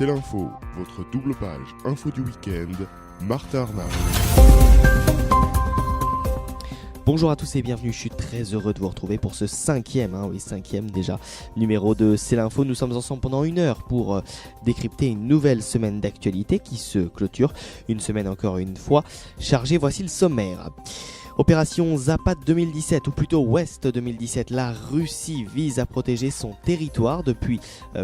C'est l'info, votre double page info du week-end, Martin Arnaud. Bonjour à tous et bienvenue, je suis très heureux de vous retrouver pour ce cinquième déjà, numéro de C'est l'info. Nous sommes ensemble pendant une heure pour décrypter une nouvelle semaine d'actualité qui se clôture. Une semaine encore une fois chargée, voici le sommaire. Opération Zapad 2017, ou plutôt Ouest 2017, la Russie vise à protéger son territoire depuis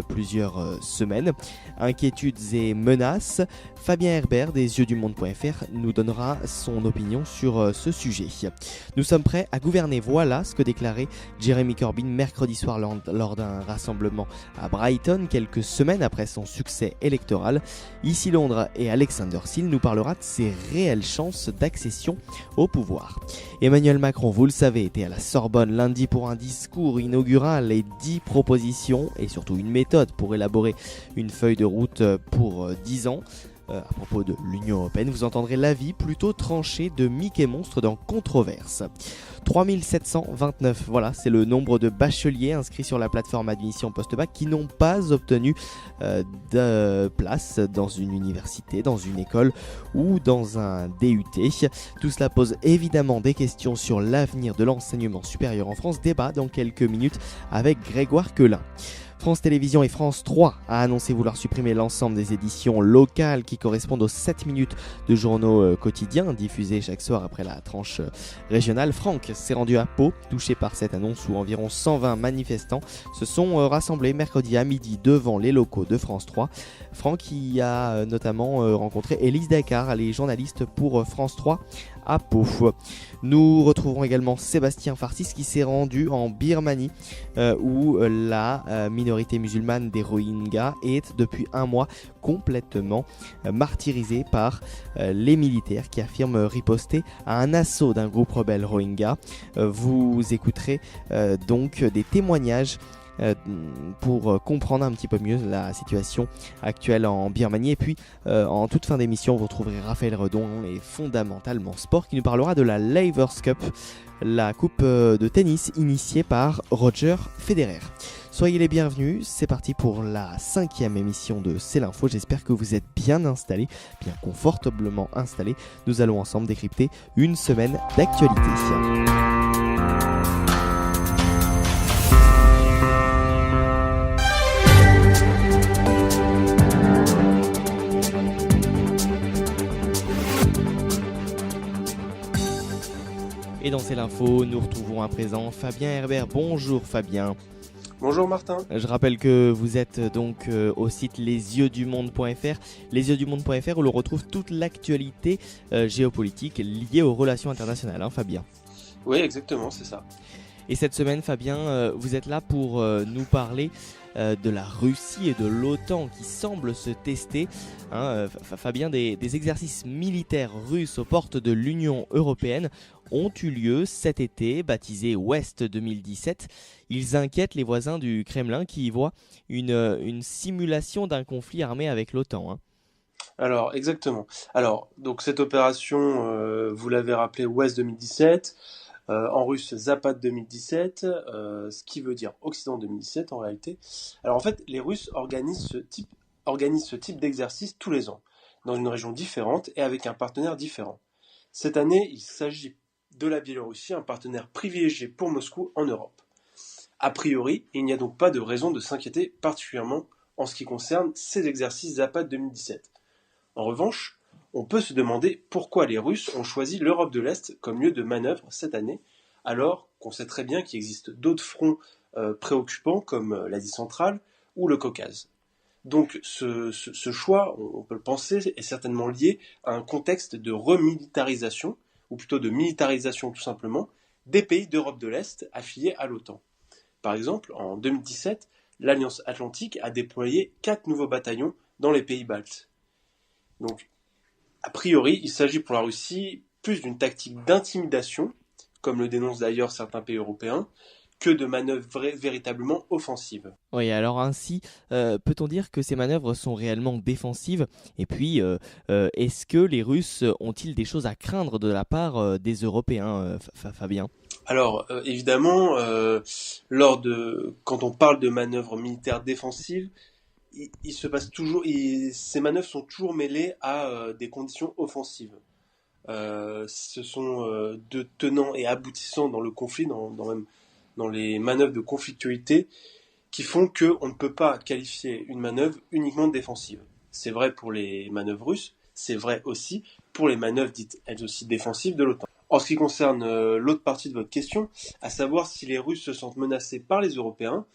plusieurs semaines. Inquiétudes et menaces, Fabien Herbert des yeuxdumonde.fr nous donnera son opinion sur ce sujet. Nous sommes prêts à gouverner, voilà ce que déclarait Jeremy Corbyn mercredi soir lors d'un rassemblement à Brighton, quelques semaines après son succès électoral. Ici Londres et Alexander Seal nous parlera de ses réelles chances d'accession au pouvoir. Emmanuel Macron, vous le savez, était à la Sorbonne lundi pour un discours inaugural et 10 propositions et surtout une méthode pour élaborer une feuille de route pour 10 ans. À propos de l'Union Européenne, vous entendrez l'avis plutôt tranché de Mickey Monstre dans Controverse. 3729, voilà, c'est le nombre de bacheliers inscrits sur la plateforme admission post-bac qui n'ont pas obtenu de place dans une université, dans une école ou dans un DUT. Tout cela pose évidemment des questions sur l'avenir de l'enseignement supérieur en France. Débat dans quelques minutes avec Grégoire Quelin. France Télévisions et France 3 a annoncé vouloir supprimer l'ensemble des éditions locales qui correspondent aux 7 minutes de journaux quotidiens diffusés chaque soir après la tranche régionale. Franck s'est rendu à Pau, touché par cette annonce où environ 120 manifestants se sont rassemblés mercredi à midi devant les locaux de France 3. Franck y a notamment rencontré Élise Dakar, elle est journaliste pour France 3 à Pau. Nous retrouverons également Sébastien Farcis qui s'est rendu en Birmanie où la minorité musulmane des Rohingyas est depuis un mois complètement martyrisée par les militaires qui affirment riposter à un assaut d'un groupe rebelle Rohingya. Vous écouterez donc des témoignages pour comprendre un petit peu mieux la situation actuelle en Birmanie. Et puis en toute fin d'émission vous retrouverez Raphaël Redon et Fondamentalement Sport qui nous parlera de la Laver Cup, la coupe de tennis initiée par Roger Federer. Soyez les bienvenus, c'est parti pour la 5e émission de C'est l'info. J'espère que vous êtes bien installés, bien confortablement installés. Nous allons ensemble décrypter une semaine d'actualité. Et dans C'est l'info, nous retrouvons à présent Fabien Herbert. Bonjour Fabien. Bonjour Martin. Je rappelle que vous êtes donc au site lesyeuxdumonde.fr, lesyeuxdumonde.fr où l'on retrouve toute l'actualité géopolitique liée aux relations internationales, hein, Fabien. Oui, exactement, c'est ça. Et cette semaine, Fabien, vous êtes là pour nous parler de la Russie et de l'OTAN qui semblent se tester. Fabien, des exercices militaires russes aux portes de l'Union européenne ont eu lieu cet été, baptisé Ouest 2017. Ils inquiètent les voisins du Kremlin qui y voient une simulation d'un conflit armé avec l'OTAN. Hein. Alors, exactement. Alors, donc cette opération, vous l'avez rappelé, Ouest 2017, en russe Zapad 2017, ce qui veut dire Occident 2017 en réalité. Alors en fait, les Russes organisent ce type d'exercice tous les ans, dans une région différente et avec un partenaire différent. Cette année, il s'agit de la Biélorussie, un partenaire privilégié pour Moscou en Europe. A priori, il n'y a donc pas de raison de s'inquiéter particulièrement en ce qui concerne ces exercices Zapad 2017. En revanche, on peut se demander pourquoi les Russes ont choisi l'Europe de l'Est comme lieu de manœuvre cette année, alors qu'on sait très bien qu'il existe d'autres fronts préoccupants comme l'Asie centrale ou le Caucase. Donc ce choix, on peut le penser, est certainement lié à un contexte de remilitarisation, ou plutôt de militarisation tout simplement, des pays d'Europe de l'Est affiliés à l'OTAN. Par exemple, en 2017, l'Alliance Atlantique a déployé 4 nouveaux bataillons dans les pays baltes. Donc, a priori, il s'agit pour la Russie plus d'une tactique d'intimidation, comme le dénoncent d'ailleurs certains pays européens, que de manœuvres véritablement offensives. Oui, alors ainsi, peut-on dire que ces manœuvres sont réellement défensives ? Et puis, est-ce que les Russes ont-ils des choses à craindre de la part des Européens, Fabien ? Alors, évidemment, quand on parle de manœuvres militaires défensives, il se passe toujours, ces manœuvres sont toujours mêlées à des conditions offensives. Ce sont de tenants et aboutissants dans le conflit, même dans les manœuvres de conflictualité, qui font qu'on ne peut pas qualifier une manœuvre uniquement défensive. C'est vrai pour les manœuvres russes, c'est vrai aussi pour les manœuvres dites elles aussi défensives de l'OTAN. En ce qui concerne l'autre partie de votre question, à savoir si les Russes se sentent menacés par les Européens,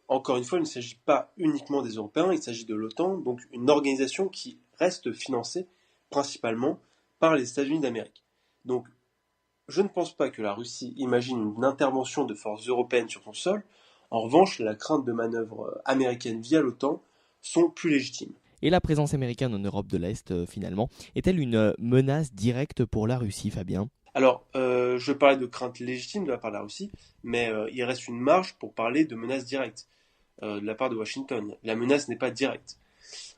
encore une fois, il ne s'agit pas uniquement des Européens, il s'agit de l'OTAN, donc une organisation qui reste financée principalement par les États-Unis d'Amérique. Donc, je ne pense pas que la Russie imagine une intervention de forces européennes sur son sol. En revanche, la crainte de manœuvres américaines via l'OTAN sont plus légitimes. Et la présence américaine en Europe de l'Est, finalement, est-elle une menace directe pour la Russie, Fabien ? Alors, je parlais de crainte légitime de la part de la Russie, mais il reste une marge pour parler de menace directe de la part de Washington. La menace n'est pas directe.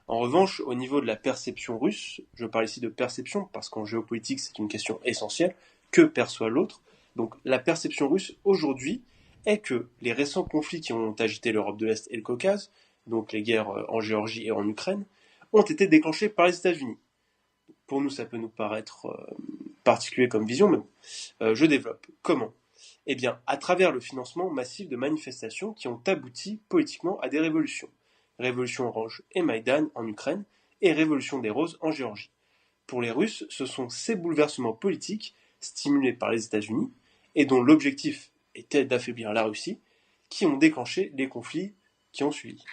En revanche, au niveau de la perception russe, je parle ici de perception parce qu'en géopolitique c'est une question essentielle, que perçoit l'autre. Donc la perception russe aujourd'hui est que les récents conflits qui ont agité l'Europe de l'Est et le Caucase, donc les guerres en Géorgie et en Ukraine, ont été déclenchés par les États-Unis. Pour nous, ça peut nous paraître particulier comme vision, mais je développe. Comment ? Eh bien, à travers le financement massif de manifestations qui ont abouti politiquement à des révolutions. Révolution orange et Maïdan en Ukraine, et Révolution des roses en Géorgie. Pour les Russes, ce sont ces bouleversements politiques, stimulés par les États-Unis, et dont l'objectif était d'affaiblir la Russie, qui ont déclenché les conflits qui ont suivi.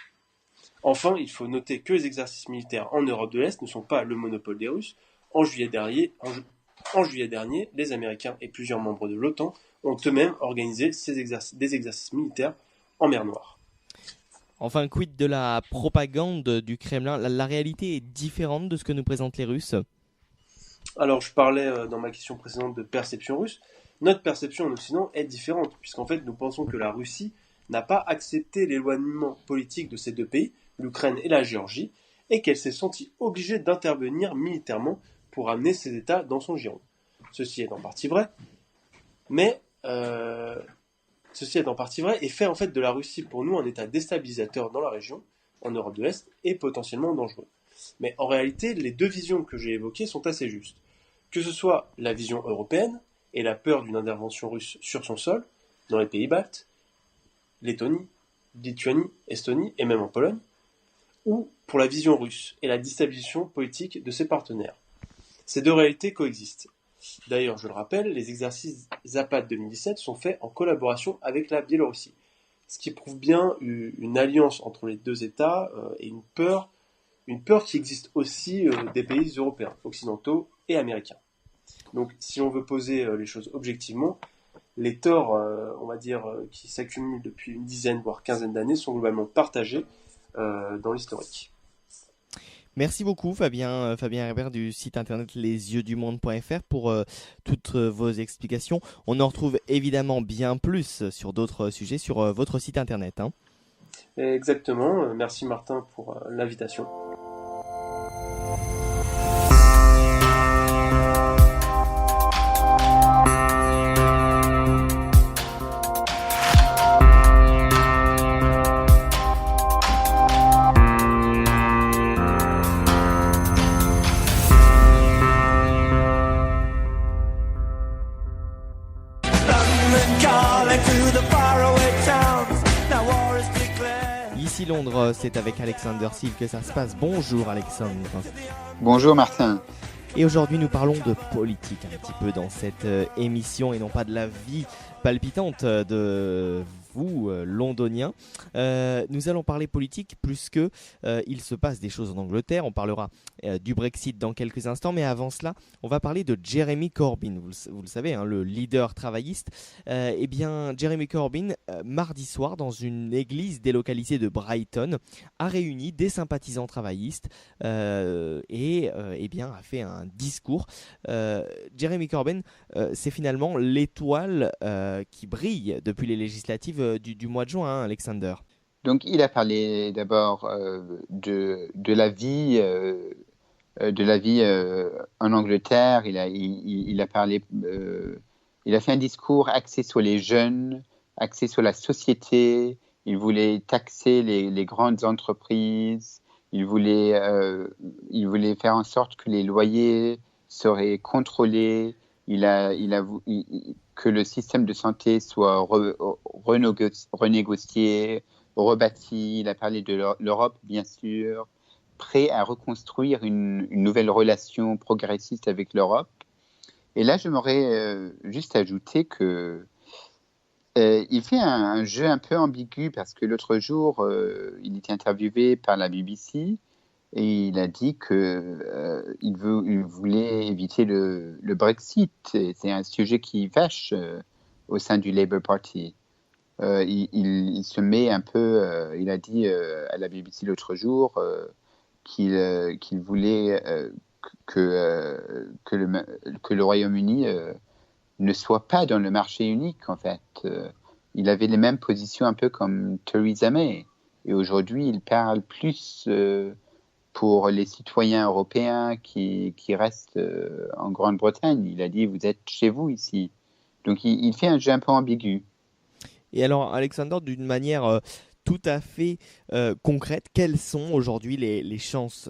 Enfin, il faut noter que les exercices militaires en Europe de l'Est ne sont pas le monopole des Russes. En juillet dernier, les Américains et plusieurs membres de l'OTAN ont eux-mêmes organisé des exercices militaires en mer Noire. Enfin, quid de la propagande du Kremlin ? La réalité est différente de ce que nous présentent les Russes ? Alors, je parlais dans ma question précédente de perception russe. Notre perception en Occident est différente, puisqu'en fait, nous pensons que la Russie n'a pas accepté l'éloignement politique de ces deux pays, l'Ukraine et la Géorgie, et qu'elle s'est sentie obligée d'intervenir militairement pour amener ces États dans son giron. Ceci est en partie vrai, mais ceci est en partie vrai et fait en fait de la Russie pour nous un État déstabilisateur dans la région, en Europe de l'Est, et potentiellement dangereux. Mais en réalité, les deux visions que j'ai évoquées sont assez justes. Que ce soit la vision européenne et la peur d'une intervention russe sur son sol, dans les pays baltes, Lettonie, Lituanie, Estonie et même en Pologne, ou pour la vision russe et la déstabilisation politique de ses partenaires. Ces deux réalités coexistent. D'ailleurs, je le rappelle, les exercices Zapad 2017 sont faits en collaboration avec la Biélorussie, ce qui prouve bien une alliance entre les deux États et une peur qui existe aussi des pays européens, occidentaux et américains. Donc, si on veut poser les choses objectivement, les torts, on va dire, qui s'accumulent depuis une dizaine, voire quinzaine d'années, sont globalement partagés dans l'historique. Merci beaucoup Fabien Herbert du site internet lesyeuxdumonde.fr pour toutes vos explications. On en retrouve évidemment bien plus sur d'autres sujets sur votre site internet. Exactement. Merci Martin pour l'invitation. Ici Londres, c'est avec Alexander Silve que ça se passe. Bonjour Alexandre. Bonjour Martin. Et aujourd'hui nous parlons de politique un petit peu dans cette émission et non pas de la vie palpitante de vous, londoniens. Nous allons parler politique plus que il se passe des choses en Angleterre. On parlera du Brexit dans quelques instants, mais avant cela, on va parler de Jeremy Corbyn. Vous le savez, le leader travailliste. Eh bien, Jeremy Corbyn, mardi soir, dans une église délocalisée de Brighton, a réuni des sympathisants travaillistes et eh bien, a fait un discours. Jeremy Corbyn, c'est finalement l'étoile qui brille depuis les législatives du mois de juin, Alexander. Donc, il a parlé d'abord de la vie en Angleterre. Il a parlé, il a fait un discours axé sur les jeunes, axé sur la société. Il voulait taxer les grandes entreprises. Il voulait faire en sorte que les loyers seraient contrôlés. Que le système de santé soit renégocié, rebâti. Il a parlé de l'Europe, bien sûr, prêt à reconstruire une nouvelle relation progressiste avec l'Europe. Et là, j'aimerais juste ajouter que il fait un jeu un peu ambigu parce que l'autre jour, il était interviewé par la BBC et il a dit qu'il voulait éviter le Brexit. Et c'est un sujet qui fâche au sein du Labour Party. Il se met un peu, il a dit à la BBC l'autre jour qu'il voulait que le Royaume-Uni ne soit pas dans le marché unique, en fait. Il avait les mêmes positions un peu comme Theresa May. Et aujourd'hui, il parle plus pour les citoyens européens qui restent en Grande-Bretagne. Il a dit, vous êtes chez vous ici. Donc, il fait un jeu un peu ambigu. Et alors, Alexander, d'une manière tout à fait concrète, quelles sont aujourd'hui les chances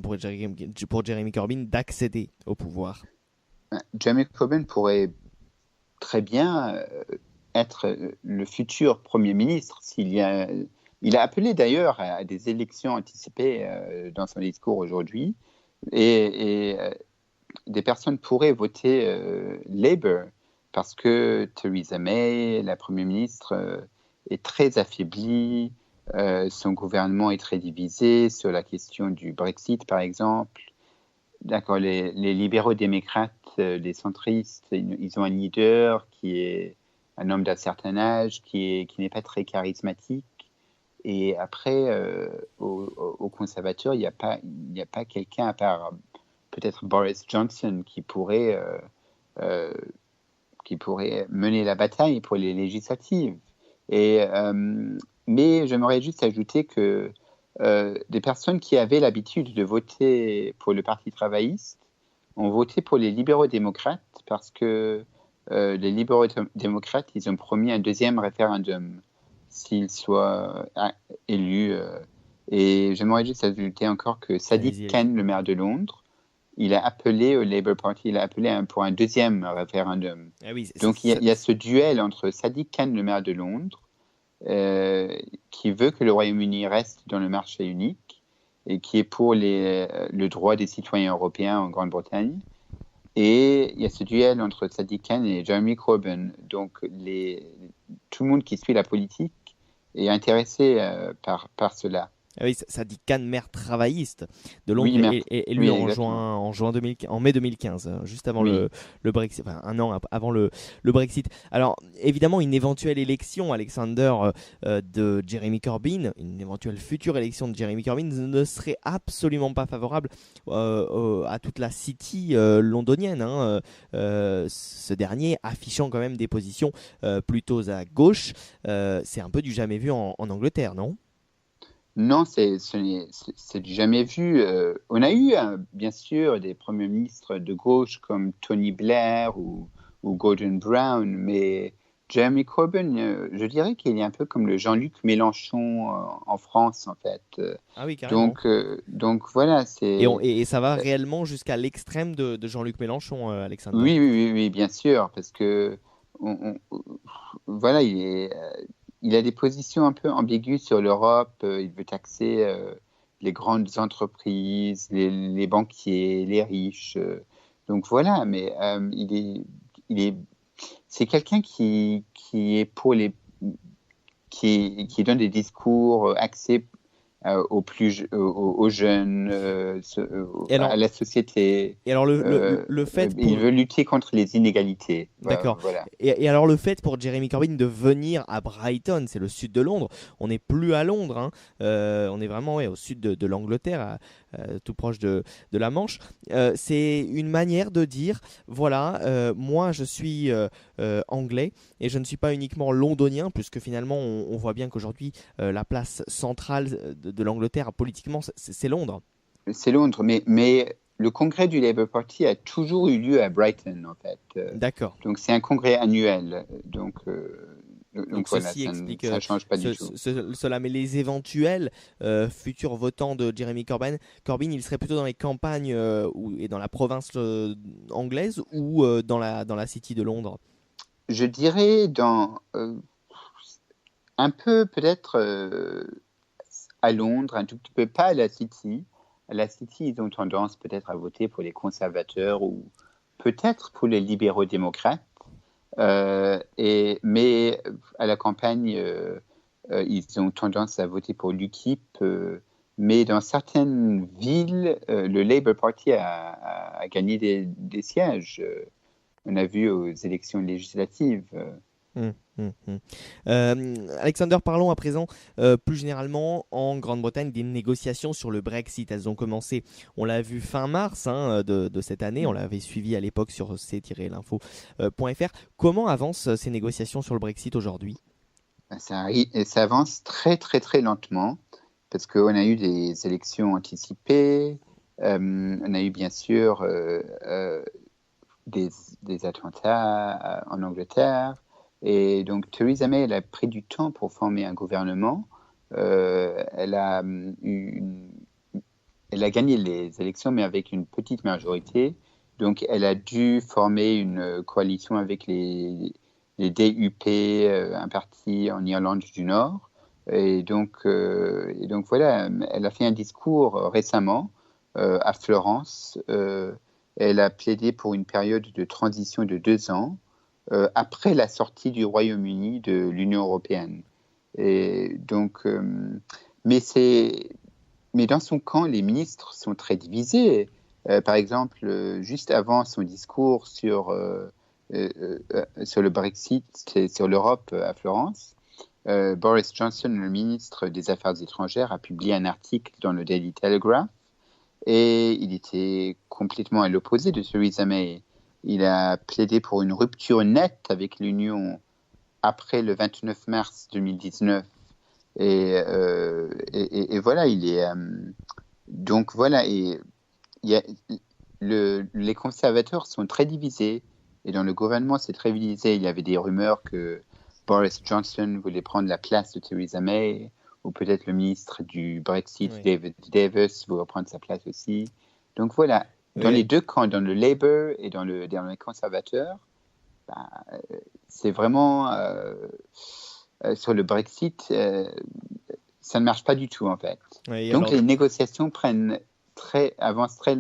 pour Jeremy Corbyn d'accéder au pouvoir? Jeremy Corbyn pourrait très bien être le futur Premier ministre. Il a appelé d'ailleurs à des élections anticipées dans son discours aujourd'hui. Et des personnes pourraient voter Labour parce que Theresa May, la Première ministre, est très affaiblie. Son gouvernement est très divisé sur la question du Brexit, par exemple. D'accord, les libéraux démocrates, les centristes, ils ont un leader qui est un homme d'un certain âge, qui n'est pas très charismatique. Et après, aux conservateurs, il n'y a pas quelqu'un à part peut-être Boris Johnson qui pourrait mener la bataille pour les législatives. Mais j'aimerais juste ajouter que des personnes qui avaient l'habitude de voter pour le Parti travailliste ont voté pour les libéraux démocrates parce que les libéraux démocrates, ils ont promis un deuxième référendum s'ils soient élus. Et j'aimerais juste ajouter encore que Sadiq Khan, le maire de Londres, il a appelé au Labour Party, il a appelé pour un deuxième référendum. Ah oui, donc il y a ce duel entre Sadiq Khan, le maire de Londres, qui veut que le Royaume-Uni reste dans le marché unique et qui est pour le droit des citoyens européens en Grande-Bretagne. Et il y a ce duel entre Sadiq Khan et Jeremy Corbyn. Donc tout le monde qui suit la politique est intéressé par cela. Ah oui, Sadiq Khan, maire travailliste de Londres, oui, et lui oui, en mai 2015, juste avant le Brexit, enfin un an avant le Brexit. Alors évidemment, une éventuelle élection, Alexander, de Jeremy Corbyn, une éventuelle future élection de Jeremy Corbyn ne serait absolument pas favorable à toute la city londonienne. Ce dernier affichant quand même des positions plutôt à gauche. C'est un peu du jamais vu en Angleterre, non ? Non, c'est du jamais vu. On a eu, bien sûr, des premiers ministres de gauche comme Tony Blair ou Gordon Brown, mais Jeremy Corbyn, je dirais qu'il est un peu comme le Jean-Luc Mélenchon en France, en fait. Ah oui, carrément. Donc voilà, c'est... Et ça va réellement jusqu'à l'extrême de Jean-Luc Mélenchon, Alexandre. Oui, bien sûr, parce que voilà, il a des positions un peu ambiguës sur l'Europe. Il veut taxer les grandes entreprises, les banquiers, les riches. Donc voilà, mais c'est quelqu'un qui est pour qui donne des discours axés aux jeunes, à la société. Et alors le fait il veut lutter contre les inégalités. D'accord. Voilà. Et alors le fait pour Jeremy Corbyn de venir à Brighton, c'est le sud de Londres. On n'est plus à Londres, on est vraiment au sud de l'Angleterre, tout proche de la Manche. C'est une manière de dire voilà, moi je suis anglais et je ne suis pas uniquement londonien, puisque finalement on voit bien qu'aujourd'hui la place centrale de l'Angleterre politiquement c'est Londres. C'est Londres, mais le congrès du Labour Party a toujours eu lieu à Brighton, en fait. D'accord. Donc c'est un congrès annuel. Donc Donc voilà, ceci explique ça change pas du tout. cela, mais les éventuels futurs votants de Jeremy Corbyn, il serait plutôt dans les campagnes et dans la province anglaise ou dans la City de Londres? Je dirais un peu peut-être à Londres, un tout petit peu, pas à la City. À la City, ils ont tendance peut-être à voter pour les conservateurs ou peut-être pour les libéraux-démocrates. Mais à la campagne, ils ont tendance à voter pour l'UKIP. Mais dans certaines villes, le Labour Party a gagné des sièges. On a vu aux élections législatives. Alexander, parlons à présent plus généralement en Grande-Bretagne des négociations sur le Brexit. Elles ont commencé, on l'a vu fin mars de cette année, on l'avait suivi à l'époque sur c-l'info.fr. Comment avancent ces négociations sur le Brexit aujourd'hui? Ça avance très très très lentement parce qu'on a eu des élections anticipées, on a eu bien sûr des attentats en Angleterre. Et donc, Theresa May, elle a pris du temps pour former un gouvernement. Elle a gagné les élections, mais avec une petite majorité. Donc, elle a dû former une coalition avec les DUP, un parti en Irlande du Nord. Et donc voilà, elle a fait un discours récemment à Florence. Elle a plaidé pour une période de transition de 2 ans. Après la sortie du Royaume-Uni de l'Union européenne. Et donc, mais dans son camp, les ministres sont très divisés. Par exemple, juste avant son discours sur le Brexit et sur l'Europe à Florence, Boris Johnson, le ministre des Affaires étrangères, a publié un article dans le Daily Telegraph et il était complètement à l'opposé de Theresa May. Il a plaidé pour une rupture nette avec l'Union après le 29 mars 2019. Et voilà, il est... donc voilà, et les conservateurs sont très divisés. Et dans le gouvernement, c'est très divisé. Il y avait des rumeurs que Boris Johnson voulait prendre la place de Theresa May, ou peut-être le ministre du Brexit, oui. David Davis, voulait prendre sa place aussi. Donc voilà. Dans les deux camps, dans le Labour et dans les conservateurs, c'est vraiment sur le Brexit, ça ne marche pas du tout en fait. Oui, donc les négociations avancent très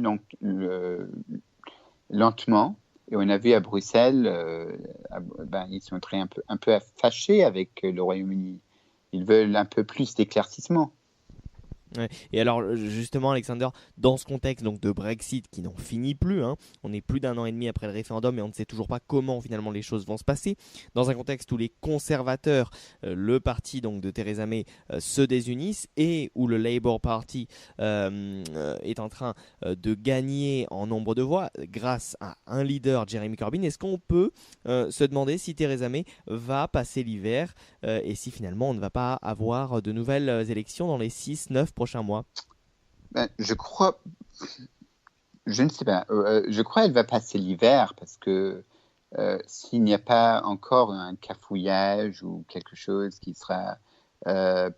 lentement. Et on a vu à Bruxelles, ils sont un peu fâchés avec le Royaume-Uni. Ils veulent un peu plus d'éclaircissement. Ouais. Et alors justement Alexander, dans ce contexte donc de Brexit qui n'en finit plus, on est plus d'1 an et demi après le référendum et on ne sait toujours pas comment finalement les choses vont se passer, dans un contexte où les conservateurs, le parti donc de Theresa May se désunissent et où le Labour Party est en train de gagner en nombre de voix grâce à un leader, Jeremy Corbyn, est-ce qu'on peut se demander si Theresa May va passer l'hiver et si finalement on ne va pas avoir de nouvelles élections dans les 6-9 prochains mois? Je ne sais pas. Je crois qu'elle va passer l'hiver parce que s'il n'y a pas encore un cafouillage ou quelque chose qui sera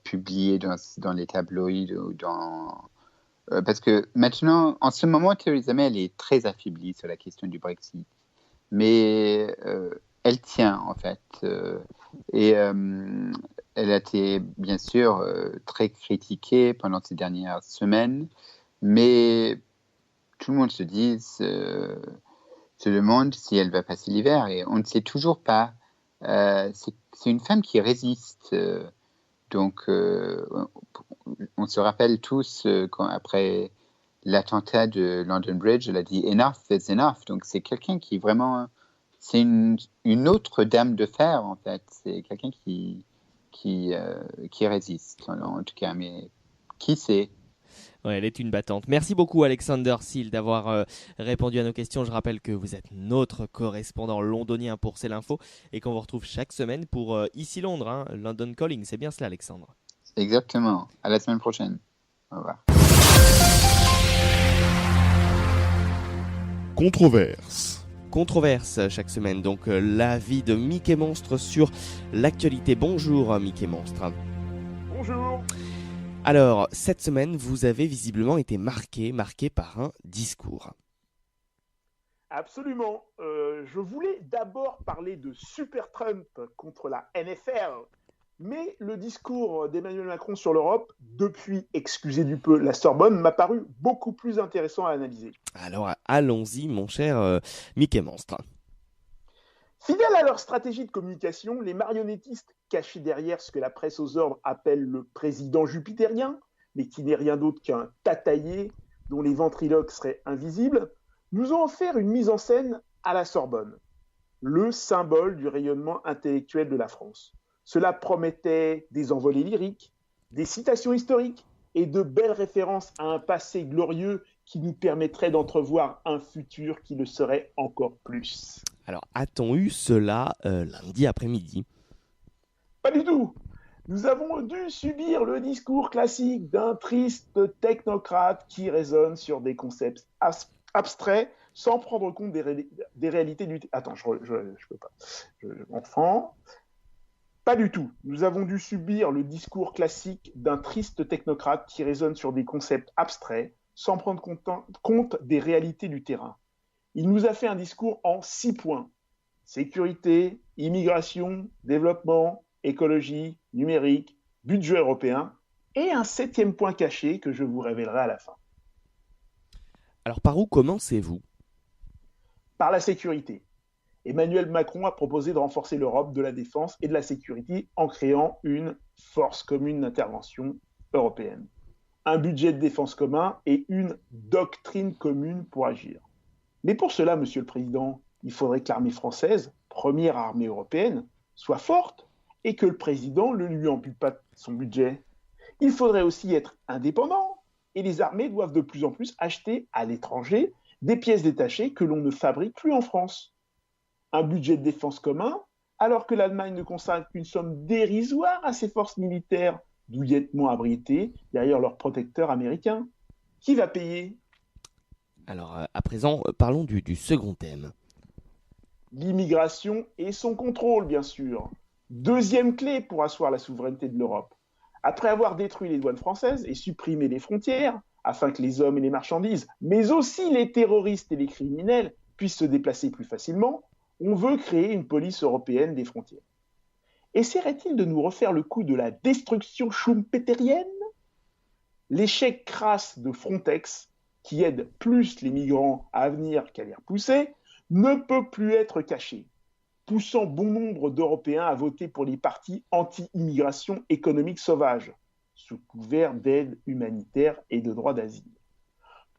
publié dans les tabloïds ou parce que maintenant, en ce moment, Theresa May, elle est très affaiblie sur la question du Brexit. Mais elle tient, en fait. Elle a été, bien sûr, très critiquée pendant ces dernières semaines, mais tout le monde se demande si elle va passer l'hiver, et on ne sait toujours pas. C'est une femme qui résiste. Donc, on se rappelle tous après l'attentat de London Bridge, elle a dit « enough is enough ». Donc, c'est quelqu'un qui vraiment... C'est une autre dame de fer, en fait. C'est quelqu'un qui résiste, en tout cas, mais qui sait? Ouais, elle est une battante. Merci beaucoup Alexander Seal d'avoir répondu à nos questions. Je rappelle que vous êtes notre correspondant londonien pour C'est l'Info et qu'on vous retrouve chaque semaine pour Ici Londres, London Calling. C'est bien cela Alexandre? Exactement. À la semaine prochaine. Au revoir. Controverse. controverse chaque semaine. Donc l'avis de Mickey Monstre sur l'actualité. Bonjour Mickey Monstre. Bonjour. Alors, cette semaine, vous avez visiblement été marqué par un discours. Absolument. Je voulais d'abord parler de Super Trump contre la NFL, mais le discours d'Emmanuel Macron sur l'Europe, depuis, excusez du peu, la Sorbonne, m'a paru beaucoup plus intéressant à analyser. Alors, allons-y, mon cher Mickey Monstre. Fidèles à leur stratégie de communication, les marionnettistes cachés derrière ce que la presse aux ordres appelle le président jupitérien, mais qui n'est rien d'autre qu'un tataillé dont les ventriloques seraient invisibles, nous ont offert une mise en scène à la Sorbonne, le symbole du rayonnement intellectuel de la France. Cela promettait des envolées lyriques, des citations historiques et de belles références à un passé glorieux qui nous permettrait d'entrevoir un futur qui le serait encore plus. Alors, a-t-on eu cela lundi après-midi ? Pas du tout. Nous avons dû subir le discours classique d'un triste technocrate qui raisonne sur des concepts abstraits sans prendre compte des réalités du... Attends, je peux pas. Enfant. Pas du tout. Nous avons dû subir le discours classique d'un triste technocrate qui raisonne sur des concepts abstraits sans prendre compte des réalités du terrain. Il nous a fait un discours en 6 points. Sécurité, immigration, développement, écologie, numérique, budget européen et un 7e point caché que je vous révélerai à la fin. Alors, par où commencez-vous ? Par la sécurité. Emmanuel Macron a proposé de renforcer l'Europe de la défense et de la sécurité en créant une force commune d'intervention européenne, un budget de défense commun et une doctrine commune pour agir. Mais pour cela, Monsieur le Président, il faudrait que l'armée française, première armée européenne, soit forte et que le Président ne lui ampute pas son budget. Il faudrait aussi être indépendant et les armées doivent de plus en plus acheter à l'étranger des pièces détachées que l'on ne fabrique plus en France. Un budget de défense commun, alors que l'Allemagne ne consacre qu'une somme dérisoire à ses forces militaires, douillettement abritées derrière leurs protecteurs américains. Qui va payer ? Alors, à présent, parlons du second thème. L'immigration et son contrôle, bien sûr. Deuxième clé pour asseoir la souveraineté de l'Europe. Après avoir détruit les douanes françaises et supprimé les frontières, afin que les hommes et les marchandises, mais aussi les terroristes et les criminels, puissent se déplacer plus facilement, on veut créer une police européenne des frontières. Essaierait-il de nous refaire le coup de la destruction schumpeterienne ? L'échec crasse de Frontex, qui aide plus les migrants à venir qu'à les repousser, ne peut plus être caché, poussant bon nombre d'Européens à voter pour les partis anti-immigration économique sauvage, sous couvert d'aide humanitaire et de droit d'asile.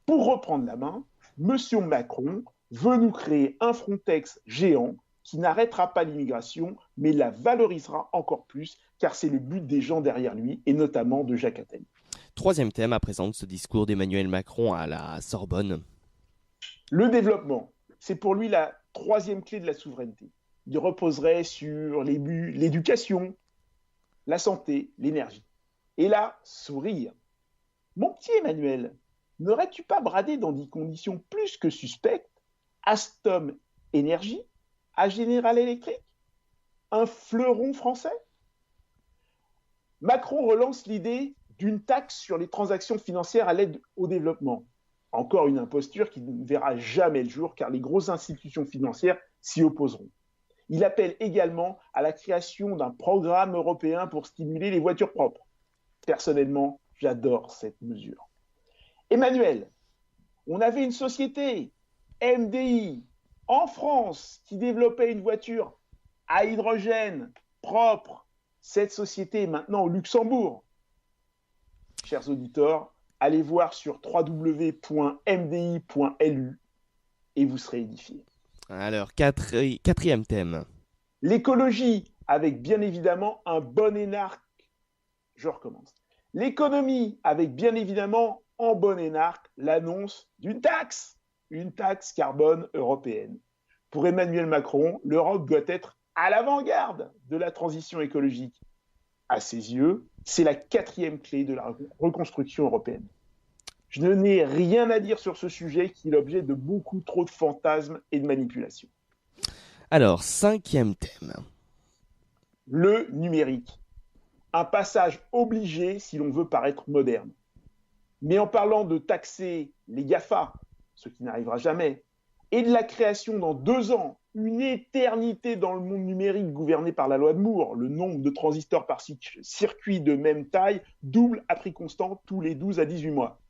Pour reprendre la main, M. Macron veut nous créer un Frontex géant qui n'arrêtera pas l'immigration, mais la valorisera encore plus, car c'est le but des gens derrière lui, et notamment de Jacques Attali. Troisième thème à présent de ce discours d'Emmanuel Macron à la Sorbonne. Le développement, c'est pour lui la troisième clé de la souveraineté. Il reposerait sur l'éducation, la santé, l'énergie. Et là, sourire. Mon petit Emmanuel, n'aurais-tu pas bradé dans des conditions plus que suspectes Alstom Énergie à General Electric ? Un fleuron français ? Macron relance l'idée d'une taxe sur les transactions financières à l'aide au développement. Encore une imposture qui ne verra jamais le jour car les grosses institutions financières s'y opposeront. Il appelle également à la création d'un programme européen pour stimuler les voitures propres. Personnellement, j'adore cette mesure. Emmanuel, on avait une société, MDI, en France, qui développait une voiture à hydrogène propre. Cette société est maintenant au Luxembourg. Chers auditeurs, allez voir sur www.mdi.lu et vous serez édifiés. Alors, quatrième thème. L'écologie, avec bien évidemment un bon énarque. Je recommence. L'économie, avec bien évidemment en bon énarque l'annonce d'une taxe, une taxe carbone européenne. Pour Emmanuel Macron, l'Europe doit être à l'avant-garde de la transition écologique. À ses yeux, c'est la 4e clé de la reconstruction européenne. Je n'ai rien à dire sur ce sujet qui est l'objet de beaucoup trop de fantasmes et de manipulations. Alors, 5e thème. Le numérique. Un passage obligé si l'on veut paraître moderne. Mais en parlant de taxer les GAFA, ce qui n'arrivera jamais, et de la création dans 2 ans, une éternité dans le monde numérique gouverné par la loi de Moore, le nombre de transistors par circuit de même taille double à prix constant tous les 12 à 18 mois.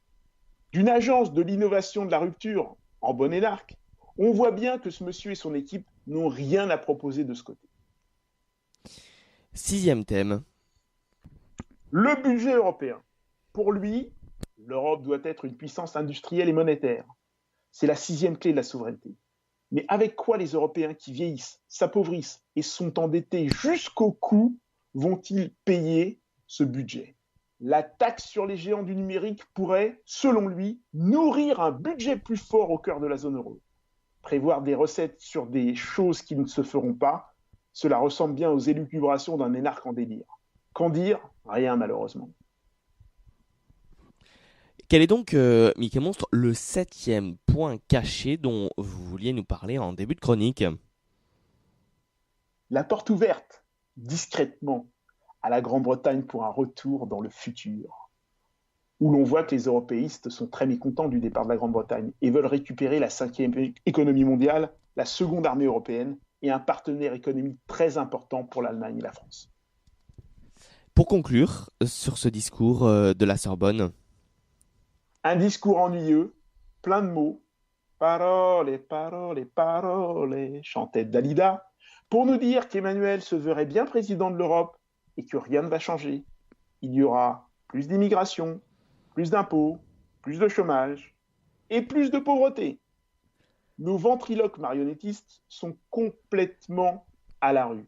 D'une agence de l'innovation de la rupture en bonne et l'arc, on voit bien que ce monsieur et son équipe n'ont rien à proposer de ce côté. 6e thème. Le budget européen. Pour lui, l'Europe doit être une puissance industrielle et monétaire. C'est la 6e clé de la souveraineté. Mais avec quoi les Européens qui vieillissent, s'appauvrissent et sont endettés jusqu'au cou vont-ils payer ce budget ? La taxe sur les géants du numérique pourrait, selon lui, nourrir un budget plus fort au cœur de la zone euro. Prévoir des recettes sur des choses qui ne se feront pas, cela ressemble bien aux élucubrations d'un énarque en délire. Qu'en dire ? Rien malheureusement. Quel est donc, Mickey Monstre, le 7e point caché dont vous vouliez nous parler en début de chronique ? La porte ouverte, discrètement, à la Grande-Bretagne pour un retour dans le futur, où l'on voit que les européistes sont très mécontents du départ de la Grande-Bretagne et veulent récupérer la 5e économie mondiale, la seconde armée européenne et un partenaire économique très important pour l'Allemagne et la France. Pour conclure sur ce discours de la Sorbonne. Un discours ennuyeux, plein de mots, paroles, paroles, paroles, chantait Dalida, pour nous dire qu'Emmanuel se verrait bien président de l'Europe et que rien ne va changer. Il y aura plus d'immigration, plus d'impôts, plus de chômage et plus de pauvreté. Nos ventriloques marionnettistes sont complètement à la rue,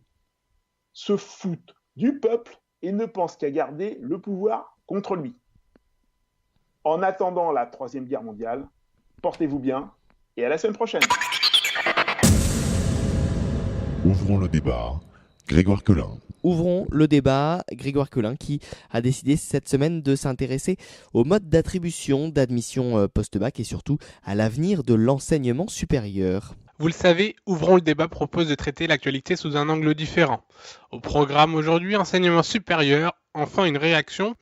se foutent du peuple et ne pensent qu'à garder le pouvoir contre lui. En attendant la 3e guerre mondiale, portez-vous bien et à la semaine prochaine. Ouvrons le débat. Grégoire Collin. Ouvrons le débat. Grégoire Collin qui a décidé cette semaine de s'intéresser au mode d'attribution d'admission post-bac et surtout à l'avenir de l'enseignement supérieur. Vous le savez, Ouvrons le débat propose de traiter l'actualité sous un angle différent. Au programme aujourd'hui, enseignement supérieur, enfin une réaction.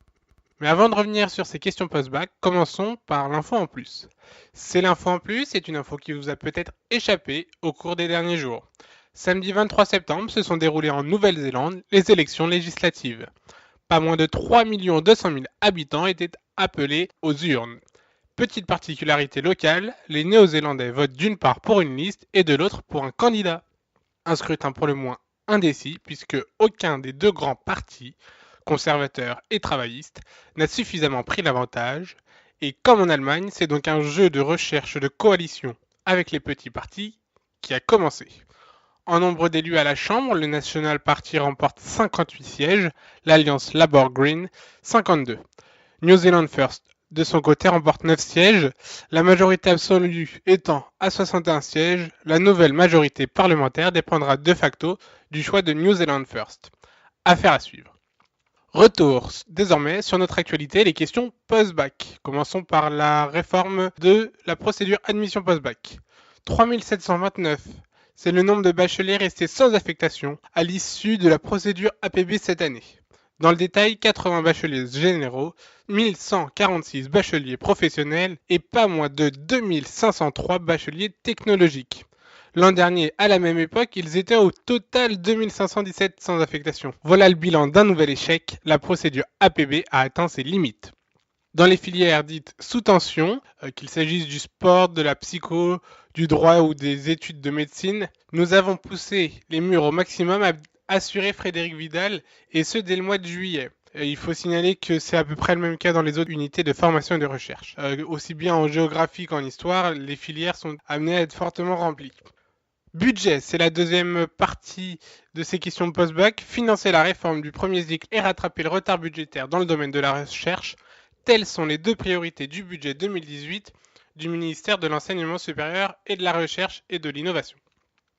Mais avant de revenir sur ces questions post-bac, commençons par l'info en plus. C'est l'info en plus, c'est une info qui vous a peut-être échappé au cours des derniers jours. Samedi 23 septembre se sont déroulées en Nouvelle-Zélande les élections législatives. Pas moins de 3 200 000 habitants étaient appelés aux urnes. Petite particularité locale, les Néo-Zélandais votent d'une part pour une liste et de l'autre pour un candidat. Un scrutin pour le moins indécis puisque aucun des 2 grands partis, conservateurs et travaillistes, n'a suffisamment pris l'avantage. Et comme en Allemagne, c'est donc un jeu de recherche de coalition avec les petits partis qui a commencé. En nombre d'élus à la Chambre, le National Party remporte 58 sièges, l'Alliance Labour Green 52. New Zealand First, de son côté, remporte 9 sièges, la majorité absolue étant à 61 sièges, la nouvelle majorité parlementaire dépendra de facto du choix de New Zealand First. Affaire à suivre. Retour désormais sur notre actualité, les questions post-bac. Commençons par la réforme de la procédure admission post-bac. 3729. C'est le nombre de bacheliers restés sans affectation à l'issue de la procédure APB cette année. Dans le détail, 80 bacheliers généraux, 1146 bacheliers professionnels et pas moins de 2503 bacheliers technologiques. L'an dernier, à la même époque, ils étaient au total 2517 sans affectation. Voilà le bilan d'un nouvel échec, la procédure APB a atteint ses limites. Dans les filières dites sous tension, qu'il s'agisse du sport, de la psycho, du droit ou des études de médecine, nous avons poussé les murs au maximum, a assuré Frédéric Vidal, et ce dès le mois de juillet. Il faut signaler que c'est à peu près le même cas dans les autres unités de formation et de recherche. Aussi bien en géographie qu'en histoire, les filières sont amenées à être fortement remplies. Budget, c'est la deuxième partie de ces questions post-bac. Financer la réforme du premier cycle et rattraper le retard budgétaire dans le domaine de la recherche. Telles sont les 2 priorités du budget 2018 du ministère de l'Enseignement supérieur et de la Recherche et de l'Innovation.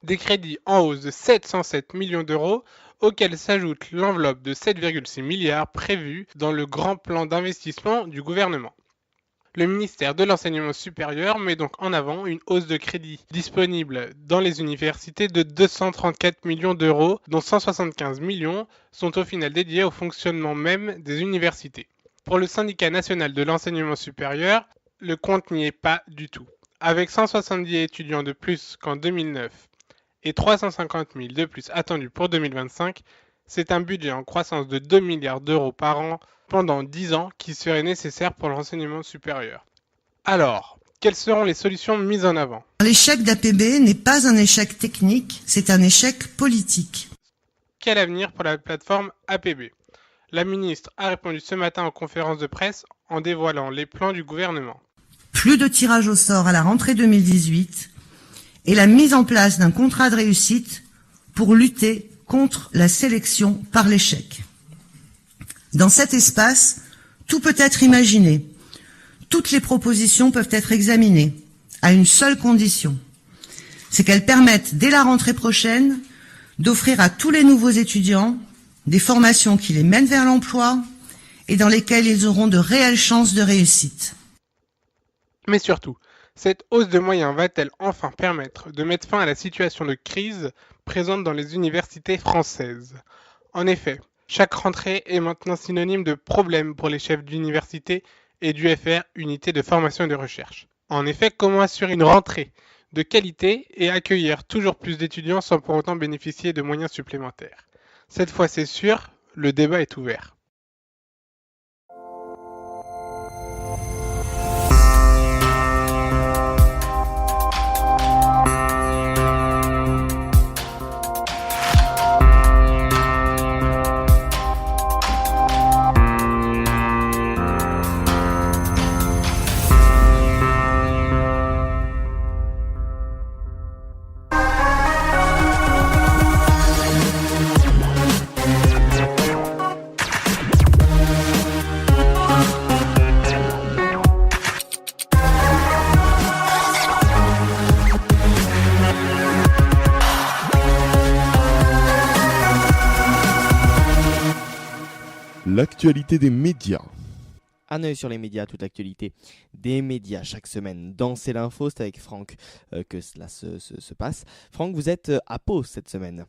Des crédits en hausse de 707 millions d'euros, auxquels s'ajoute l'enveloppe de 7,6 milliards prévue dans le grand plan d'investissement du gouvernement. Le ministère de l'Enseignement supérieur met donc en avant une hausse de crédits disponibles dans les universités de 234 millions d'euros, dont 175 millions sont au final dédiés au fonctionnement même des universités. Pour le syndicat national de l'enseignement supérieur, le compte n'y est pas du tout. Avec 170 étudiants de plus qu'en 2009 et 350 000 de plus attendus pour 2025, c'est un budget en croissance de 2 milliards d'euros par an pendant 10 ans qui serait nécessaire pour l'enseignement supérieur. Alors, quelles seront les solutions mises en avant ? L'échec d'APB n'est pas un échec technique, c'est un échec politique. Quel avenir pour la plateforme APB ? La ministre a répondu ce matin en conférence de presse en dévoilant les plans du gouvernement. Plus de tirage au sort à la rentrée 2018 et la mise en place d'un contrat de réussite pour lutter contre la sélection par l'échec. Dans cet espace, tout peut être imaginé. Toutes les propositions peuvent être examinées, à une seule condition. C'est qu'elles permettent, dès la rentrée prochaine, d'offrir à tous les nouveaux étudiants des formations qui les mènent vers l'emploi et dans lesquelles ils auront de réelles chances de réussite. Mais surtout, cette hausse de moyens va-t-elle enfin permettre de mettre fin à la situation de crise présente dans les universités françaises ? En effet, chaque rentrée est maintenant synonyme de problème pour les chefs d'université et d'UFR, unité de formation et de recherche. En effet, comment assurer une rentrée de qualité et accueillir toujours plus d'étudiants sans pour autant bénéficier de moyens supplémentaires ? Cette fois, c'est sûr, le débat est ouvert. L'actualité des médias. Un œil sur les médias, toute l'actualité des médias chaque semaine. Dans C'est l'info, c'est avec Franck que cela se passe. Franck, vous êtes à Pau cette semaine.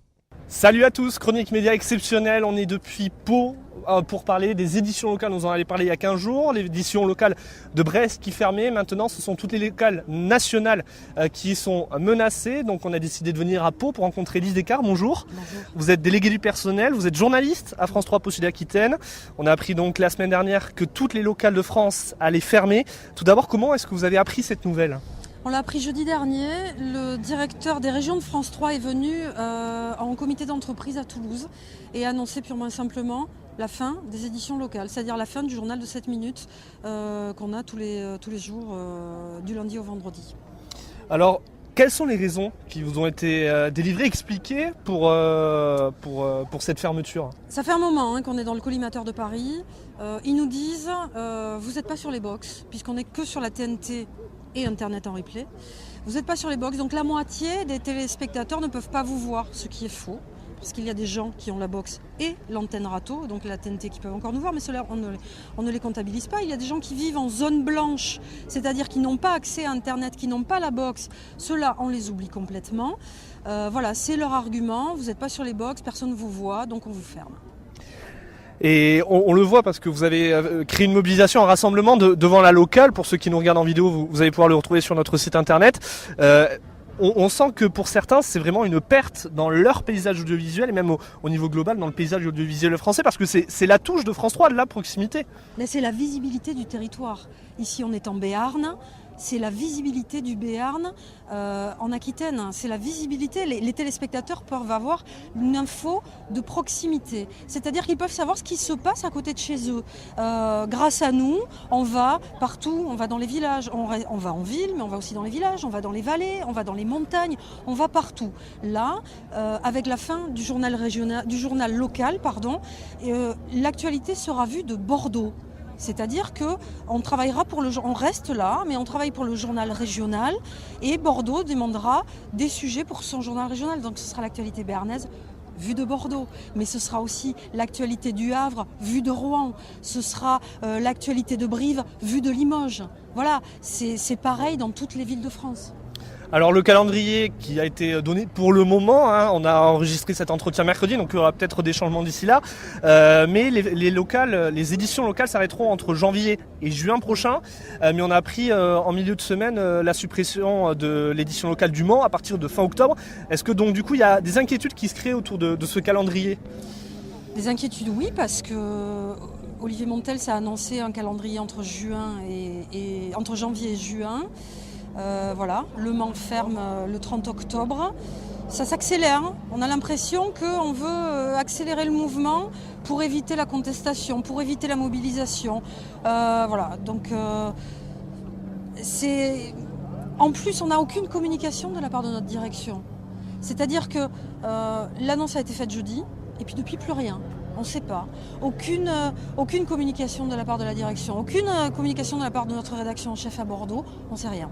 Salut à tous, chronique média exceptionnelle, on est depuis Pau pour parler des éditions locales, nous en avons parlé il y a 15 jours, l'édition locale de Brest qui fermait, maintenant ce sont toutes les locales nationales qui sont menacées, donc on a décidé de venir à Pau pour rencontrer Lise Descartes, bonjour. Bonjour. Vous êtes délégué du personnel, vous êtes journaliste à France 3 Pau Sud-Aquitaine, on a appris donc la semaine dernière que toutes les locales de France allaient fermer. Tout d'abord, comment est-ce que vous avez appris cette nouvelle ? On l'a appris jeudi dernier, le directeur des régions de France 3 est venu en comité d'entreprise à Toulouse et a annoncé purement et simplement la fin des éditions locales, c'est-à-dire la fin du journal de 7 minutes qu'on a tous les jours du lundi au vendredi. Alors, quelles sont les raisons qui vous ont été délivrées, expliquées pour cette fermeture ? Ça fait un moment qu'on est dans le collimateur de Paris. Ils nous disent vous n'êtes pas sur les box, puisqu'on n'est que sur la TNT et Internet en replay. Vous n'êtes pas sur les box, donc la moitié des téléspectateurs ne peuvent pas vous voir, ce qui est faux, parce qu'il y a des gens qui ont la box et l'antenne râteau, donc la TNT, qui peuvent encore nous voir, mais ceux-là, on ne les comptabilise pas. Il y a des gens qui vivent en zone blanche, c'est-à-dire qui n'ont pas accès à Internet, qui n'ont pas la box. Ceux-là, on les oublie complètement. Voilà, c'est leur argument. Vous n'êtes pas sur les box, personne ne vous voit, donc on vous ferme. Et on le voit parce que vous avez créé une mobilisation, un rassemblement devant la locale. Pour ceux qui nous regardent en vidéo, vous allez pouvoir le retrouver sur notre site internet. On sent que pour certains, c'est vraiment une perte dans leur paysage audiovisuel et même au niveau global dans le paysage audiovisuel français parce que c'est la touche de France 3, de la proximité. Là, c'est la visibilité du territoire. Ici, on est en Béarn. C'est la visibilité du Béarn en Aquitaine. C'est la visibilité. Les téléspectateurs peuvent avoir une info de proximité. C'est-à-dire qu'ils peuvent savoir ce qui se passe à côté de chez eux. Grâce à nous, on va partout. On va dans les villages. On va en ville, mais on va aussi dans les villages. On va dans les vallées. On va dans les montagnes. On va partout. Là, avec la fin du journal local, l'actualité sera vue de Bordeaux. C'est-à-dire qu'on travaillera on reste là, mais on travaille pour le journal régional et Bordeaux demandera des sujets pour son journal régional. Donc ce sera l'actualité béarnaise vue de Bordeaux, mais ce sera aussi l'actualité du Havre, vue de Rouen, ce sera l'actualité de Brive, vue de Limoges. Voilà, c'est pareil dans toutes les villes de France. Alors le calendrier qui a été donné pour le moment, on a enregistré cet entretien mercredi, donc il y aura peut-être des changements d'ici là, mais les éditions locales s'arrêteront entre janvier et juin prochain, mais on a appris en milieu de semaine la suppression de l'édition locale du Mans à partir de fin octobre. Est-ce que donc du coup il y a des inquiétudes qui se créent autour de ce calendrier ? Des inquiétudes, oui, parce que Olivier Montel a annoncé un calendrier entre janvier et juin. Voilà, Le Mans ferme le 30 octobre. Ça s'accélère. On a l'impression qu'on veut accélérer le mouvement pour éviter la contestation, pour éviter la mobilisation. Voilà, donc en plus, on n'a aucune communication de la part de notre direction. C'est-à-dire que l'annonce a été faite jeudi, et puis depuis plus rien. On ne sait pas. Aucune communication de la part de la direction, aucune communication de la part de notre rédaction en chef à Bordeaux, on ne sait rien.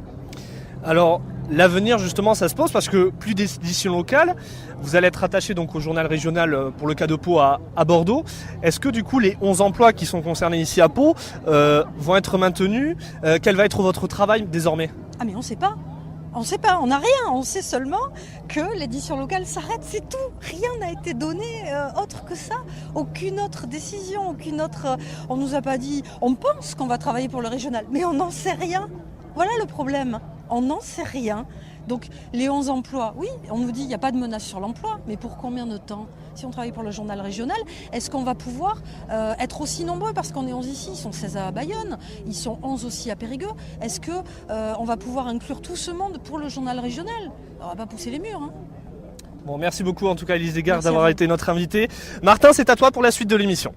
Alors, l'avenir, justement, ça se pose parce que plus d'éditions locales, vous allez être attaché donc au journal régional pour le cas de Pau à Bordeaux. Est-ce que du coup, les 11 emplois qui sont concernés ici à Pau vont être maintenus ? Quel va être votre travail désormais ? Ah mais on ne sait pas. On ne sait pas, on n'a rien. On sait seulement que l'édition locale s'arrête, c'est tout. Rien n'a été donné autre que ça. Aucune autre décision, aucune autre... On ne nous a pas dit... On pense qu'on va travailler pour le régional, mais on n'en sait rien. Voilà le problème. On n'en sait rien. Donc les 11 emplois, oui, on nous dit qu'il n'y a pas de menace sur l'emploi, mais pour combien de temps ? Si on travaille pour le journal régional, est-ce qu'on va pouvoir être aussi nombreux ? Parce qu'on est 11 ici, ils sont 16 à Bayonne, ils sont 11 aussi à Périgueux. Est-ce qu'on va pouvoir inclure tout ce monde pour le journal régional ? On ne va pas pousser les murs. Hein. Bon, merci beaucoup en tout cas Élise Desgardes d'avoir été notre invitée. Martin, c'est à toi pour la suite de l'émission.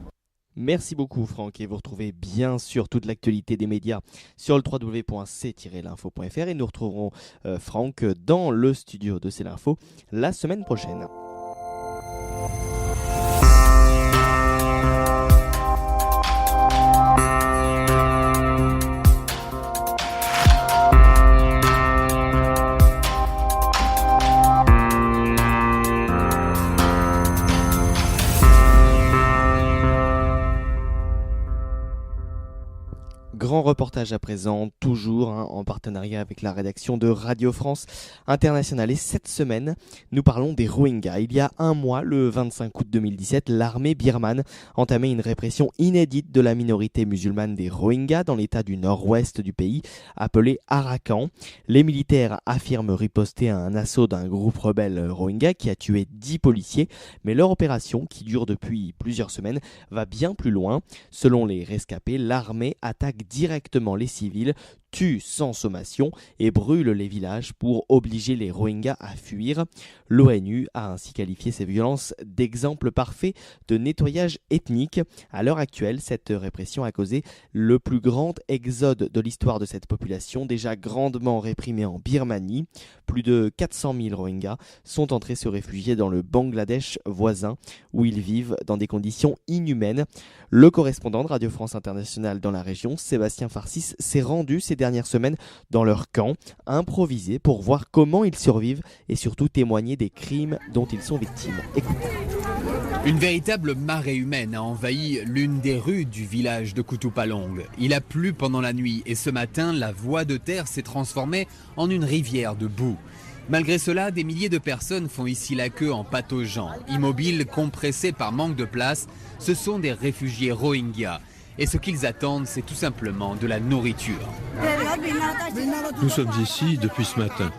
Merci beaucoup Franck, et vous retrouvez bien sûr toute l'actualité des médias sur le www.c-l'info.fr, et nous retrouverons Franck dans le studio de C'est l'Info la semaine prochaine. Grand reportage à présent, toujours en partenariat avec la rédaction de Radio France Internationale. Et cette semaine, nous parlons des Rohingyas. Il y a un mois, le 25 août 2017, l'armée birmane entamait une répression inédite de la minorité musulmane des Rohingyas dans l'état du nord-ouest du pays, appelé Arakan. Les militaires affirment riposter à un assaut d'un groupe rebelle Rohingya qui a tué 10 policiers, mais leur opération, qui dure depuis plusieurs semaines, va bien plus loin. Selon les rescapés, l'armée attaque directement les civils, tue sans sommation et brûle les villages pour obliger les Rohingyas à fuir. L'ONU a ainsi qualifié ces violences d'exemple parfait de nettoyage ethnique. À l'heure actuelle, cette répression a causé le plus grand exode de l'histoire de cette population, déjà grandement réprimée en Birmanie. Plus de 400 000 Rohingyas sont entrés se réfugier dans le Bangladesh voisin, où ils vivent dans des conditions inhumaines. Le correspondant de Radio France Internationale dans la région, Sébastien Farcis, s'est rendu ces dernières semaines dans leur camp, improvisé, pour voir comment ils survivent et surtout témoigner des crimes dont ils sont victimes. Écoutez. Une véritable marée humaine a envahi l'une des rues du village de Kutupalong. Il a plu pendant la nuit et ce matin, la voie de terre s'est transformée en une rivière de boue. Malgré cela, des milliers de personnes font ici la queue en pataugeant. Immobiles, compressés par manque de place, ce sont des réfugiés Rohingyas. Et ce qu'ils attendent, c'est tout simplement de la nourriture. Nous sommes ici depuis ce matin.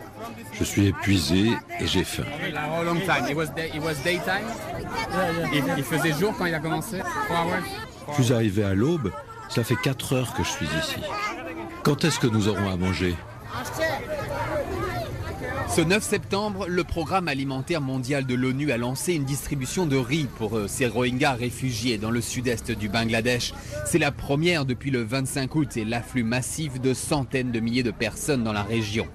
Je suis épuisé et j'ai faim. Il faisait jour quand il a commencé. Je suis arrivé à l'aube. Cela fait 4 heures que je suis ici. Quand est-ce que nous aurons à manger ? Ce 9 septembre, le Programme alimentaire mondial de l'ONU a lancé une distribution de riz pour ces Rohingyas réfugiés dans le sud-est du Bangladesh. C'est la première depuis le 25 août et l'afflux massif de centaines de milliers de personnes dans la région.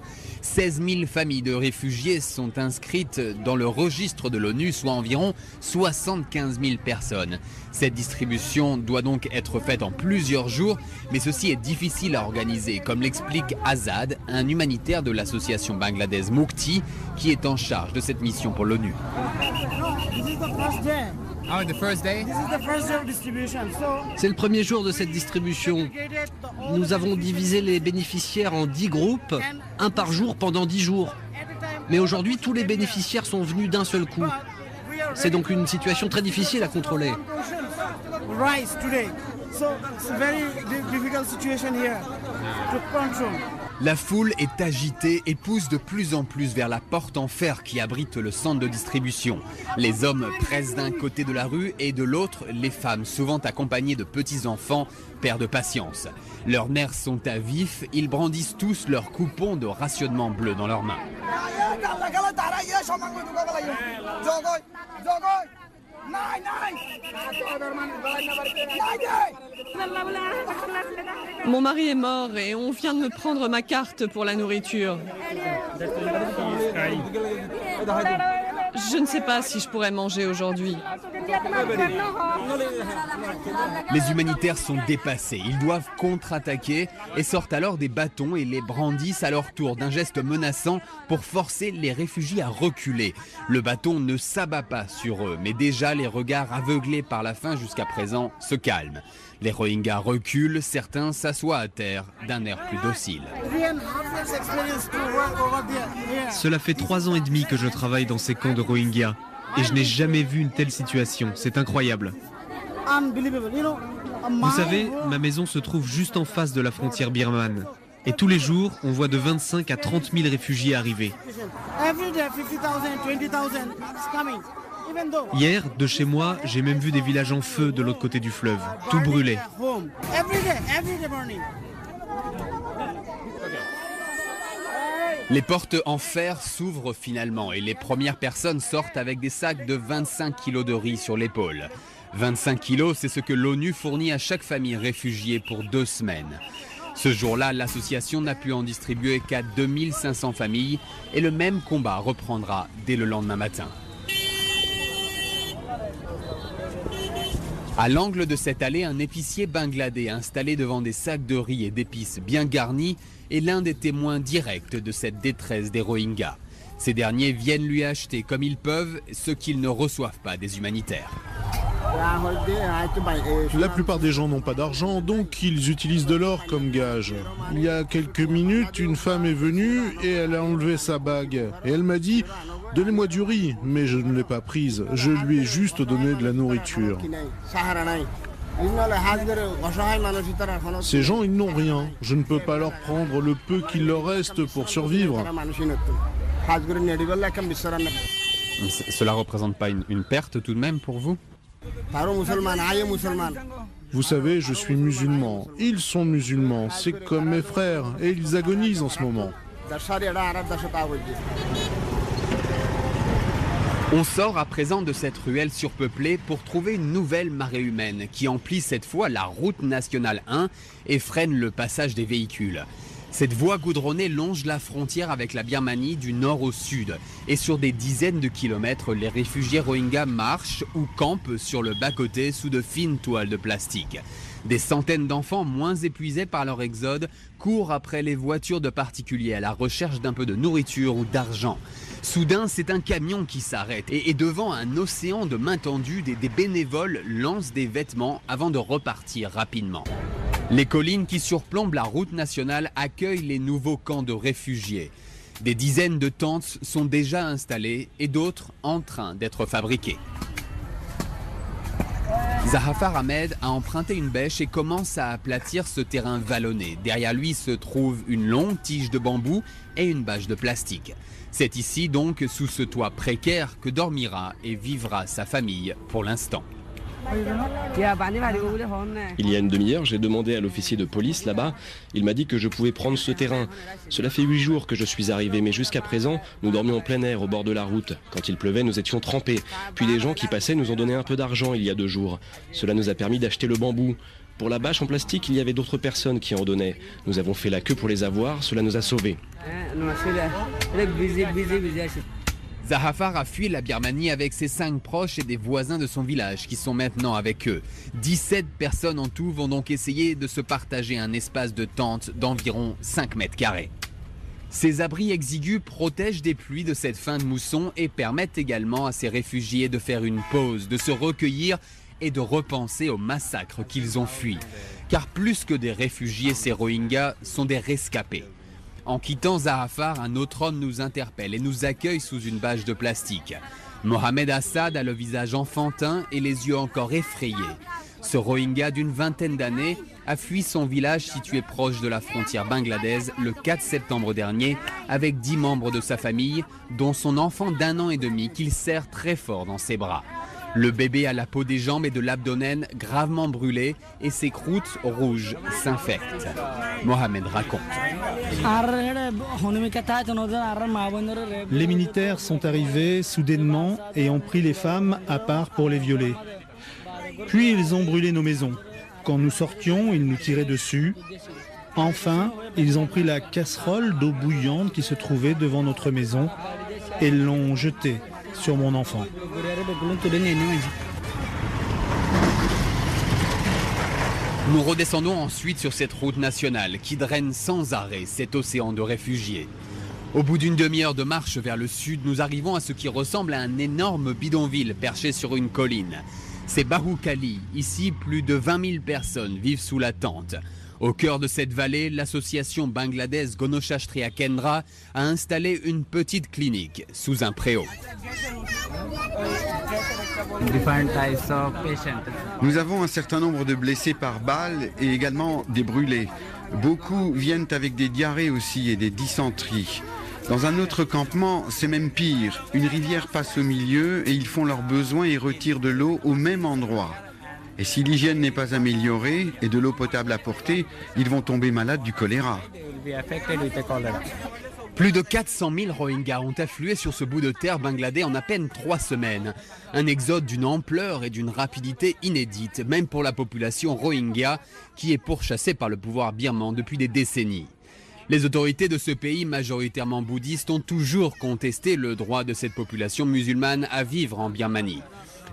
16 000 familles de réfugiés sont inscrites dans le registre de l'ONU, soit environ 75 000 personnes. Cette distribution doit donc être faite en plusieurs jours, mais ceci est difficile à organiser, comme l'explique Azad, un humanitaire de l'association bangladaise Mukti, qui est en charge de cette mission pour l'ONU. C'est le premier jour de cette distribution. Nous avons divisé les bénéficiaires en 10 groupes, un par jour pendant 10 jours. Mais aujourd'hui, tous les bénéficiaires sont venus d'un seul coup. C'est donc une situation très difficile à contrôler. La foule est agitée et pousse de plus en plus vers la porte en fer qui abrite le centre de distribution. Les hommes pressent d'un côté de la rue et de l'autre, les femmes, souvent accompagnées de petits-enfants, perdent patience. Leurs nerfs sont à vif, ils brandissent tous leurs coupons de rationnement bleu dans leurs mains. Mon mari est mort et on vient de me prendre ma carte pour la nourriture. Je ne sais pas si je pourrais manger aujourd'hui. Les humanitaires sont dépassés, ils doivent contre-attaquer et sortent alors des bâtons et les brandissent à leur tour d'un geste menaçant pour forcer les réfugiés à reculer. Le bâton ne s'abat pas sur eux, mais déjà les regards aveuglés par la faim jusqu'à présent se calment. Les Rohingyas reculent, certains s'assoient à terre d'un air plus docile. Cela fait 3 ans et demi que je travaille dans ces camps de Rohingyas et je n'ai jamais vu une telle situation. C'est incroyable. Vous savez, ma maison se trouve juste en face de la frontière birmane. Et tous les jours, on voit de 25 à 30 000 réfugiés arriver. Hier, de chez moi, j'ai même vu des villages en feu de l'autre côté du fleuve. Tout brûlait. Les portes en fer s'ouvrent finalement et les premières personnes sortent avec des sacs de 25 kilos de riz sur l'épaule. 25 kilos, c'est ce que l'ONU fournit à chaque famille réfugiée pour 2 semaines. Ce jour-là, l'association n'a pu en distribuer qu'à 2500 familles et le même combat reprendra dès le lendemain matin. À l'angle de cette allée, un épicier bangladais installé devant des sacs de riz et d'épices bien garnis est l'un des témoins directs de cette détresse des Rohingyas. Ces derniers viennent lui acheter comme ils peuvent ce qu'ils ne reçoivent pas des humanitaires. La plupart des gens n'ont pas d'argent, donc ils utilisent de l'or comme gage. Il y a quelques minutes, une femme est venue et elle a enlevé sa bague. Et elle m'a dit « Donnez-moi du riz », mais je ne l'ai pas prise. Je lui ai juste donné de la nourriture. Ces gens, ils n'ont rien. Je ne peux pas leur prendre le peu qu'il leur reste pour survivre. Cela ne représente pas une perte tout de même pour vous ? Vous savez, je suis musulman. Ils sont musulmans. C'est comme mes frères. Et ils agonisent en ce moment. On sort à présent de cette ruelle surpeuplée pour trouver une nouvelle marée humaine qui emplit cette fois la route nationale 1 et freine le passage des véhicules. Cette voie goudronnée longe la frontière avec la Birmanie du nord au sud. Et sur des dizaines de kilomètres, les réfugiés Rohingyas marchent ou campent sur le bas-côté sous de fines toiles de plastique. Des centaines d'enfants, moins épuisés par leur exode, courent après les voitures de particuliers à la recherche d'un peu de nourriture ou d'argent. Soudain, c'est un camion qui s'arrête et devant un océan de mains tendues, des bénévoles lancent des vêtements avant de repartir rapidement. Les collines qui surplombent la route nationale accueillent les nouveaux camps de réfugiés. Des dizaines de tentes sont déjà installées et d'autres en train d'être fabriquées. Zahafar Ahmed a emprunté une bêche et commence à aplatir ce terrain vallonné. Derrière lui se trouve une longue tige de bambou et une bâche de plastique. C'est ici donc, sous ce toit précaire, que dormira et vivra sa famille pour l'instant. Il y a une demi-heure, j'ai demandé à l'officier de police là-bas. Il m'a dit que je pouvais prendre ce terrain. Cela fait 8 jours que je suis arrivé, mais jusqu'à présent, nous dormions en plein air au bord de la route. Quand il pleuvait, nous étions trempés. Puis des gens qui passaient nous ont donné un peu d'argent il y a 2 jours. Cela nous a permis d'acheter le bambou. Pour la bâche en plastique, il y avait d'autres personnes qui en donnaient. Nous avons fait la queue pour les avoir, cela nous a sauvés. Zahafar a fui la Birmanie avec ses 5 proches et des voisins de son village qui sont maintenant avec eux. 17 personnes en tout vont donc essayer de se partager un espace de tente d'environ 5 mètres carrés. Ces abris exigus protègent des pluies de cette fin de mousson et permettent également à ces réfugiés de faire une pause, de se recueillir et de repenser au massacre qu'ils ont fui. Car plus que des réfugiés, ces Rohingyas sont des rescapés. En quittant Zahafar, un autre homme nous interpelle et nous accueille sous une bâche de plastique. Mohamed Assad a le visage enfantin et les yeux encore effrayés. Ce Rohingya d'une vingtaine d'années a fui son village situé proche de la frontière bangladaise le 4 septembre dernier avec 10 membres de sa famille, dont son enfant d'1 an et demi qu'il serre très fort dans ses bras. Le bébé a la peau des jambes et de l'abdomen gravement brûlée et ses croûtes rouges s'infectent. Mohamed raconte. Les militaires sont arrivés soudainement et ont pris les femmes à part pour les violer. Puis ils ont brûlé nos maisons. Quand nous sortions, ils nous tiraient dessus. Enfin, ils ont pris la casserole d'eau bouillante qui se trouvait devant notre maison et l'ont jetée sur mon enfant. Nous redescendons ensuite sur cette route nationale qui draine sans arrêt cet océan de réfugiés. Au bout d'une demi-heure de marche vers le sud, nous arrivons à ce qui ressemble à un énorme bidonville perché sur une colline. C'est Bahoukali. Ici, plus de 20 000 personnes vivent sous la tente. Au cœur de cette vallée, l'association bangladaise Gonoshashtriya Kendra a installé une petite clinique sous un préau. Nous avons un certain nombre de blessés par balles et également des brûlés. Beaucoup viennent avec des diarrhées aussi et des dysenteries. Dans un autre campement, c'est même pire. Une rivière passe au milieu et ils font leurs besoins et retirent de l'eau au même endroit. Et si l'hygiène n'est pas améliorée et de l'eau potable apportée, ils vont tomber malades du choléra. Plus de 400 000 Rohingyas ont afflué sur ce bout de terre bangladais en à peine 3 semaines. Un exode d'une ampleur et d'une rapidité inédite, même pour la population Rohingya, qui est pourchassée par le pouvoir birman depuis des décennies. Les autorités de ce pays, majoritairement bouddhistes, ont toujours contesté le droit de cette population musulmane à vivre en Birmanie.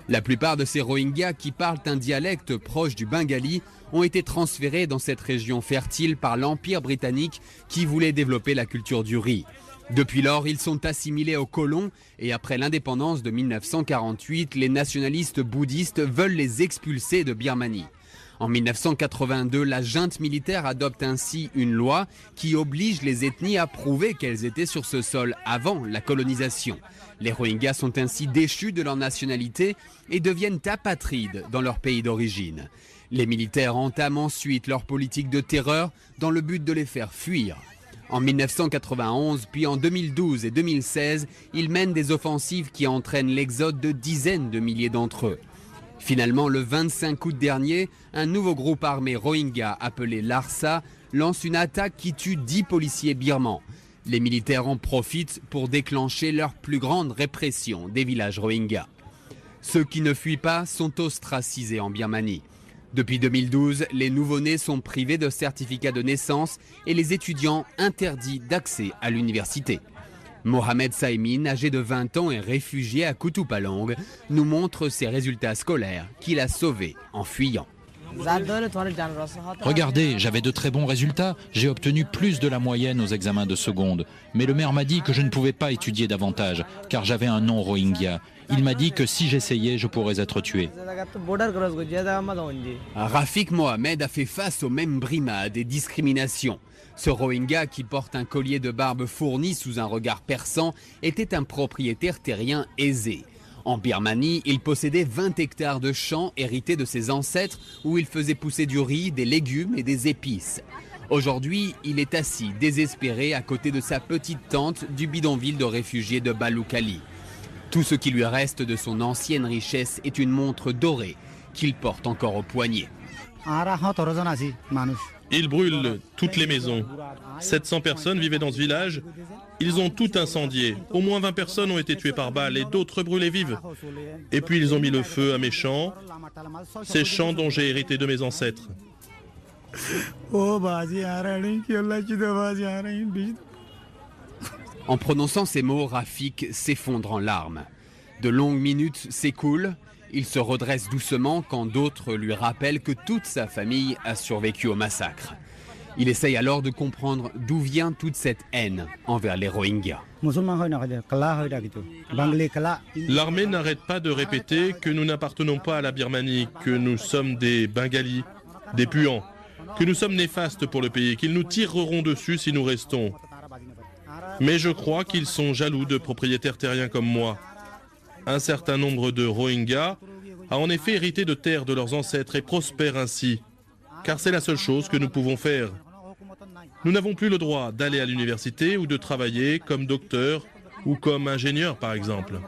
La plupart de ces Rohingyas qui parlent un dialecte proche du bengali ont été transférés dans cette région fertile par l'Empire britannique qui voulait développer la culture du riz. Depuis lors, ils sont assimilés aux colons et après l'indépendance de 1948, les nationalistes bouddhistes veulent les expulser de Birmanie. En 1982, la junte militaire adopte ainsi une loi qui oblige les ethnies à prouver qu'elles étaient sur ce sol avant la colonisation. Les Rohingyas sont ainsi déchus de leur nationalité et deviennent apatrides dans leur pays d'origine. Les militaires entament ensuite leur politique de terreur dans le but de les faire fuir. En 1991, puis en 2012 et 2016, ils mènent des offensives qui entraînent l'exode de dizaines de milliers d'entre eux. Finalement, le 25 août dernier, un nouveau groupe armé Rohingya appelé Larsa lance une attaque qui tue 10 policiers birmans. Les militaires en profitent pour déclencher leur plus grande répression des villages Rohingyas. Ceux qui ne fuient pas sont ostracisés en Birmanie. Depuis 2012, les nouveau-nés sont privés de certificat de naissance et les étudiants interdits d'accès à l'université. Mohamed Saïmin, âgé de 20 ans et réfugié à Kutupalong, nous montre ses résultats scolaires qu'il a sauvés en fuyant. Regardez, j'avais de très bons résultats. J'ai obtenu plus de la moyenne aux examens de seconde. Mais le maire m'a dit que je ne pouvais pas étudier davantage, car j'avais un nom Rohingya. Il m'a dit que si j'essayais, je pourrais être tué. Rafik Mohamed a fait face aux mêmes brimades et discriminations. Ce Rohingya, qui porte un collier de barbe fourni sous un regard perçant, était un propriétaire terrien aisé. En Birmanie, il possédait 20 hectares de champs hérités de ses ancêtres où il faisait pousser du riz, des légumes et des épices. Aujourd'hui, il est assis, désespéré, à côté de sa petite tente du bidonville de réfugiés de Bahoukali. Tout ce qui lui reste de son ancienne richesse est une montre dorée qu'il porte encore au poignet. Ils brûlent toutes les maisons. 700 personnes vivaient dans ce village. Ils ont tout incendié. Au moins 20 personnes ont été tuées par balles et d'autres brûlées vives. Et puis ils ont mis le feu à mes champs, ces champs dont j'ai hérité de mes ancêtres. En prononçant ces mots, Rafik s'effondre en larmes. De longues minutes s'écoulent. Il se redresse doucement quand d'autres lui rappellent que toute sa famille a survécu au massacre. Il essaye alors de comprendre d'où vient toute cette haine envers les Rohingyas. L'armée n'arrête pas de répéter que nous n'appartenons pas à la Birmanie, que nous sommes des Bengalis, des puants, que nous sommes néfastes pour le pays, qu'ils nous tireront dessus si nous restons. Mais je crois qu'ils sont jaloux de propriétaires terriens comme moi. Un certain nombre de Rohingyas a en effet hérité de terres de leurs ancêtres et prospèrent ainsi, car c'est la seule chose que nous pouvons faire. Nous n'avons plus le droit d'aller à l'université ou de travailler comme docteur ou comme ingénieur, par exemple.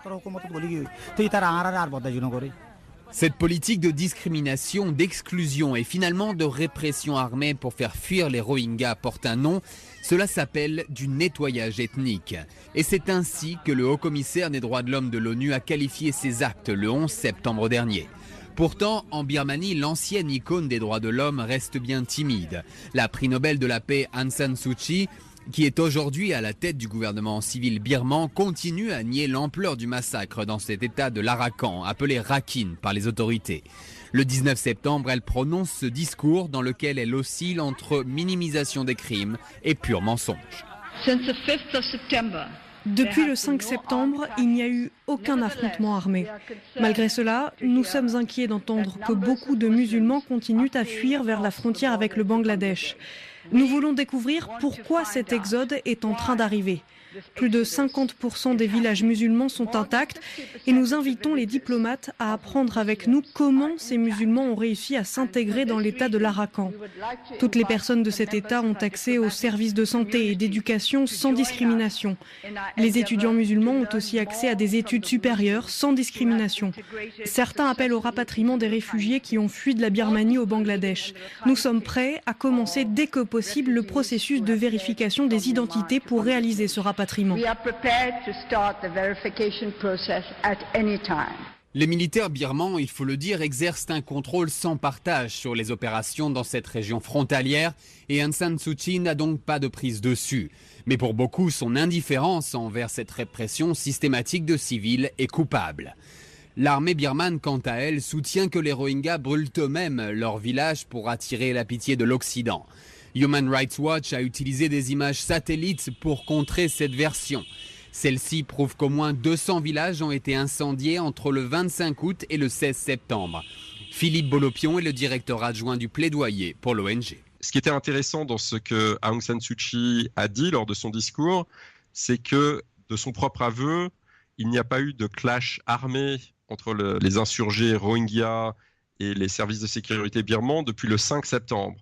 Cette politique de discrimination, d'exclusion et finalement de répression armée pour faire fuir les Rohingyas porte un nom. Cela s'appelle du nettoyage ethnique. Et c'est ainsi que le haut-commissaire des droits de l'homme de l'ONU a qualifié ces actes le 11 septembre dernier. Pourtant, en Birmanie, l'ancienne icône des droits de l'homme reste bien timide. La prix Nobel de la paix Aung San Suu Kyi, qui est aujourd'hui à la tête du gouvernement civil birman, continue à nier l'ampleur du massacre dans cet état de l'Arakan, appelé Rakhine par les autorités. Le 19 septembre, elle prononce ce discours dans lequel elle oscille entre minimisation des crimes et pur mensonge. Depuis le 5 septembre, il n'y a eu aucun affrontement armé. Malgré cela, nous sommes inquiets d'entendre que beaucoup de musulmans continuent à fuir vers la frontière avec le Bangladesh. Nous voulons découvrir pourquoi cet exode est en train d'arriver. Plus de 50% des villages musulmans sont intacts et nous invitons les diplomates à apprendre avec nous comment ces musulmans ont réussi à s'intégrer dans l'état de l'Arakan. Toutes les personnes de cet état ont accès aux services de santé et d'éducation sans discrimination. Les étudiants musulmans ont aussi accès à des études supérieures sans discrimination. Certains appellent au rapatriement des réfugiés qui ont fui de la Birmanie au Bangladesh. Nous sommes prêts à commencer dès que possible le processus de vérification des identités pour réaliser ce rapatriement. Les militaires birmans, il faut le dire, exercent un contrôle sans partage sur les opérations dans cette région frontalière et Aung San Suu Kyi n'a donc pas de prise dessus. Mais pour beaucoup, son indifférence envers cette répression systématique de civils est coupable. L'armée birmane, quant à elle, soutient que les Rohingyas brûlent eux-mêmes leur village pour attirer la pitié de l'Occident. Human Rights Watch a utilisé des images satellites pour contrer cette version. Celle-ci prouve qu'au moins 200 villages ont été incendiés entre le 25 août et le 16 septembre. Philippe Bolopion est le directeur adjoint du plaidoyer pour l'ONG. Ce qui était intéressant dans ce que Aung San Suu Kyi a dit lors de son discours, c'est que, de son propre aveu, il n'y a pas eu de clash armé entre les insurgés Rohingyas et les services de sécurité birmans depuis le 5 septembre.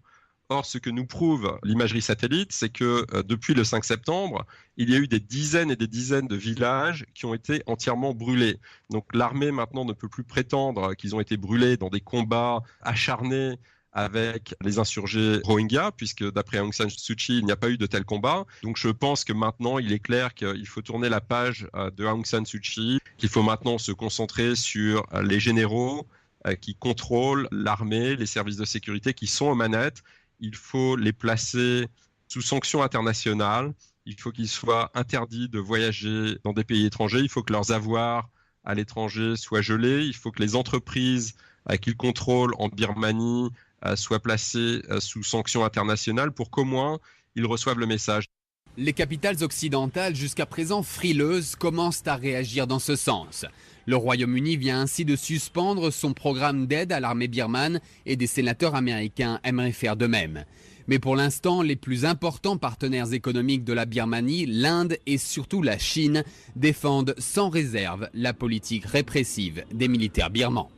Or, ce que nous prouve l'imagerie satellite, c'est que depuis le 5 septembre, il y a eu des dizaines et des dizaines de villages qui ont été entièrement brûlés. Donc l'armée maintenant ne peut plus prétendre qu'ils ont été brûlés dans des combats acharnés avec les insurgés Rohingyas, puisque d'après Aung San Suu Kyi, il n'y a pas eu de tel combat. Donc je pense que maintenant, il est clair qu'il faut tourner la page de Aung San Suu Kyi, qu'il faut maintenant se concentrer sur les généraux qui contrôlent l'armée, les services de sécurité qui sont aux manettes. Il faut les placer sous sanctions internationales. Il faut qu'ils soient interdits de voyager dans des pays étrangers. Il faut que leurs avoirs à l'étranger soient gelés. Il faut que les entreprises qu'ils contrôlent en Birmanie soient placées sous sanctions internationales pour qu'au moins ils reçoivent le message. Les capitales occidentales, jusqu'à présent frileuses, commencent à réagir dans ce sens. Le Royaume-Uni vient ainsi de suspendre son programme d'aide à l'armée birmane et des sénateurs américains aimeraient faire de même. Mais pour l'instant, les plus importants partenaires économiques de la Birmanie, l'Inde et surtout la Chine, défendent sans réserve la politique répressive des militaires birmans.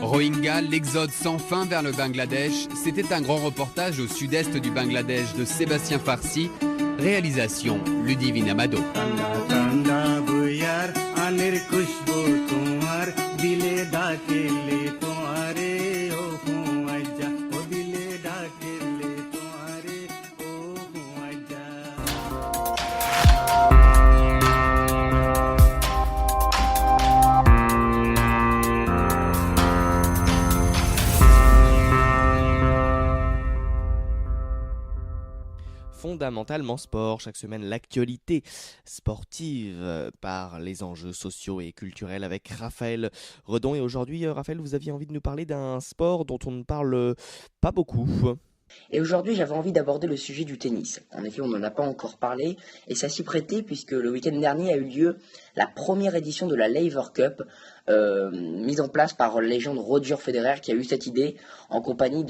Rohingya, l'exode sans fin vers le Bangladesh, c'était un grand reportage au sud-est du Bangladesh de Sébastien Farsi, réalisation Ludivine Amado. Fondamentalement Sport. Chaque semaine, l'actualité sportive par les enjeux sociaux et culturels avec Raphaël Redon. Et aujourd'hui, Raphaël, vous aviez envie de nous parler d'un sport dont on ne parle pas beaucoup. Et aujourd'hui, j'avais envie d'aborder le sujet du tennis. En effet, on n'en a pas encore parlé, et ça s'y prêtait puisque le week-end dernier a eu lieu la première édition de la Laver Cup, mise en place par la légende Roger Federer, qui a eu cette idée en compagnie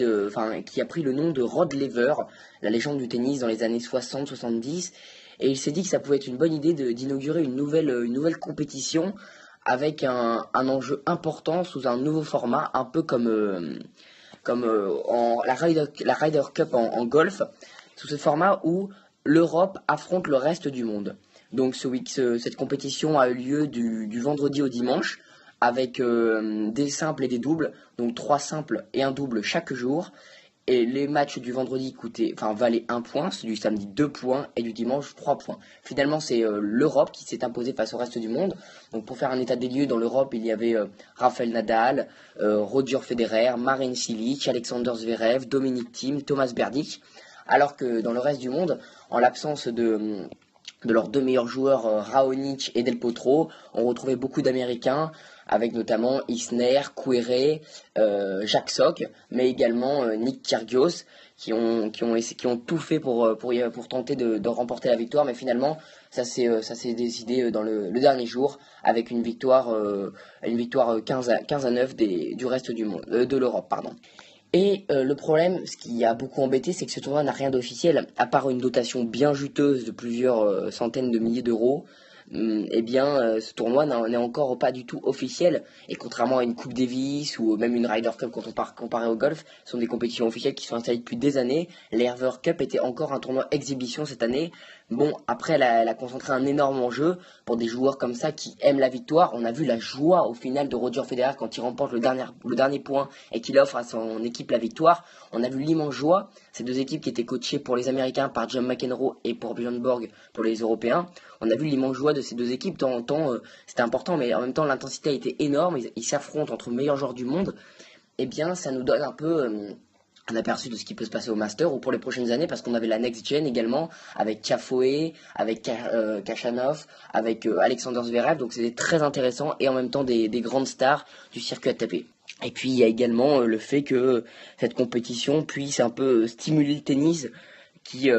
qui a pris le nom de Rod Laver, la légende du tennis dans les années 60-70, et il s'est dit que ça pouvait être une bonne idée d'inaugurer une nouvelle compétition avec un enjeu important sous un nouveau format, un peu comme la Ryder Cup en golf, sous ce format où l'Europe affronte le reste du monde. Donc cette compétition a eu lieu du vendredi au dimanche, avec des simples et des doubles, donc 3 simples et un double chaque jour. Et les matchs du vendredi valaient 1 point, ceux du samedi 2 points et du dimanche 3 points. Finalement, c'est l'Europe qui s'est imposée face au reste du monde. Donc pour faire un état des lieux, dans l'Europe, il y avait Rafael Nadal, Roger Federer, Marin Cilic, Alexander Zverev, Dominic Thiem, Thomas Berdych. Alors que dans le reste du monde, en l'absence de leurs 2 meilleurs joueurs, Raonic et Del Potro, on retrouvait beaucoup d'Américains, avec notamment Isner, Querrey, Jack Sock, mais également Nick Kyrgios, qui ont tout fait pour tenter de remporter la victoire, mais finalement ça s'est décidé dans le dernier jour avec une victoire 15-9 du reste du monde, de l'Europe, pardon. Et le problème, ce qui a beaucoup embêté, c'est que ce tournoi n'a rien d'officiel, à part une dotation bien juteuse de plusieurs centaines de milliers d'euros. Ce tournoi n'est encore pas du tout officiel, et contrairement à une Coupe Davis ou même une Ryder Cup quand on comparé au golf, ce sont des compétitions officielles qui sont installées depuis des années. La Laver Cup était encore un tournoi exhibition cette année. Bon, après elle a concentré un énorme enjeu pour des joueurs comme ça qui aiment la victoire. On a vu la joie au final de Roger Federer quand il remporte le dernier point et qu'il offre à son équipe la victoire. On a vu l'immense joie. Ces deux équipes qui étaient coachées pour les Américains par John McEnroe et pour Björn Borg pour les Européens. On a vu l'immense joie de ces deux équipes, c'était important, mais en même temps l'intensité a été énorme, ils s'affrontent entre meilleurs joueurs du monde. Eh bien, ça nous donne un peu un aperçu de ce qui peut se passer au Master ou pour les prochaines années, parce qu'on avait la Next Gen également, avec Tiafoe, avec Khachanov, avec Alexander Zverev, donc c'était très intéressant, et en même temps des grandes stars du circuit ATP. Et puis il y a également le fait que cette compétition puisse un peu stimuler le tennis, qui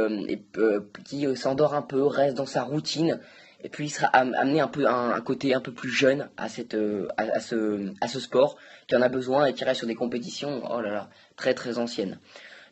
s'endort un peu, reste dans sa routine, et puis il sera amené un peu un côté un peu plus jeune à ce sport qui en a besoin et qui reste sur des compétitions très très anciennes.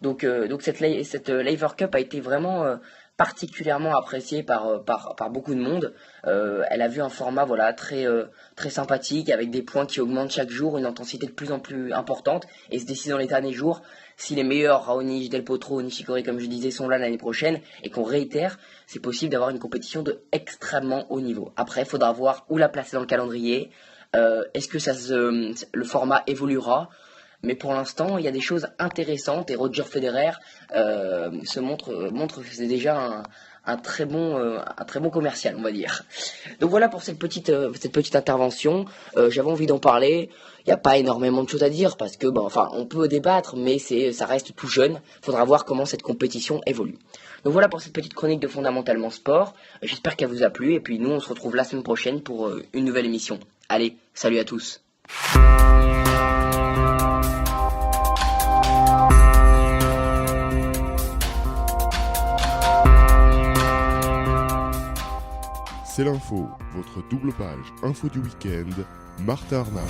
Donc cette Laver Cup a été vraiment particulièrement appréciée par beaucoup de monde. Elle a vu un format très sympathique, avec des points qui augmentent chaque jour, une intensité de plus en plus importante, et se décide dans les derniers jours si les meilleurs, Raonic, Del Potro, Nishikori comme je disais, sont là l'année prochaine, et qu'on réitère, c'est possible d'avoir une compétition de extrêmement haut niveau. Après, il faudra voir où la placer dans le calendrier, est-ce que le format évoluera, mais pour l'instant, il y a des choses intéressantes, et Roger Federer montre que c'est déjà un très bon commercial, on va dire. Donc voilà pour cette petite intervention. J'avais envie d'en parler. Il n'y a pas énormément de choses à dire parce que on peut débattre, mais ça reste tout jeune. Il faudra voir comment cette compétition évolue. Donc voilà pour cette petite chronique de Fondamentalement Sport. J'espère qu'elle vous a plu, et puis nous on se retrouve la semaine prochaine pour une nouvelle émission. Allez, salut à tous. C'est l'info, votre double page info du week-end, Martha Arnaud.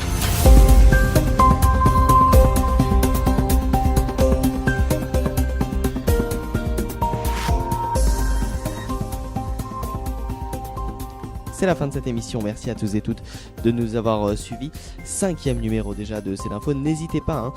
C'est la fin de cette émission, merci à tous et toutes de nous avoir suivis. 5e numéro déjà de C'est l'info. N'hésitez pas,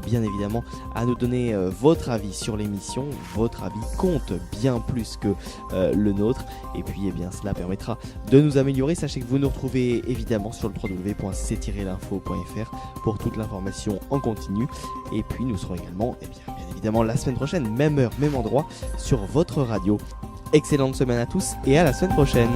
bien évidemment, à nous donner votre avis sur l'émission. Votre avis compte bien plus que le nôtre. Et puis, cela permettra de nous améliorer. Sachez que vous nous retrouvez évidemment sur le www.c-l'info.fr pour toute l'information en continu. Et puis, nous serons également, bien évidemment, la semaine prochaine, même heure, même endroit, sur votre radio. Excellente semaine à tous et à la semaine prochaine.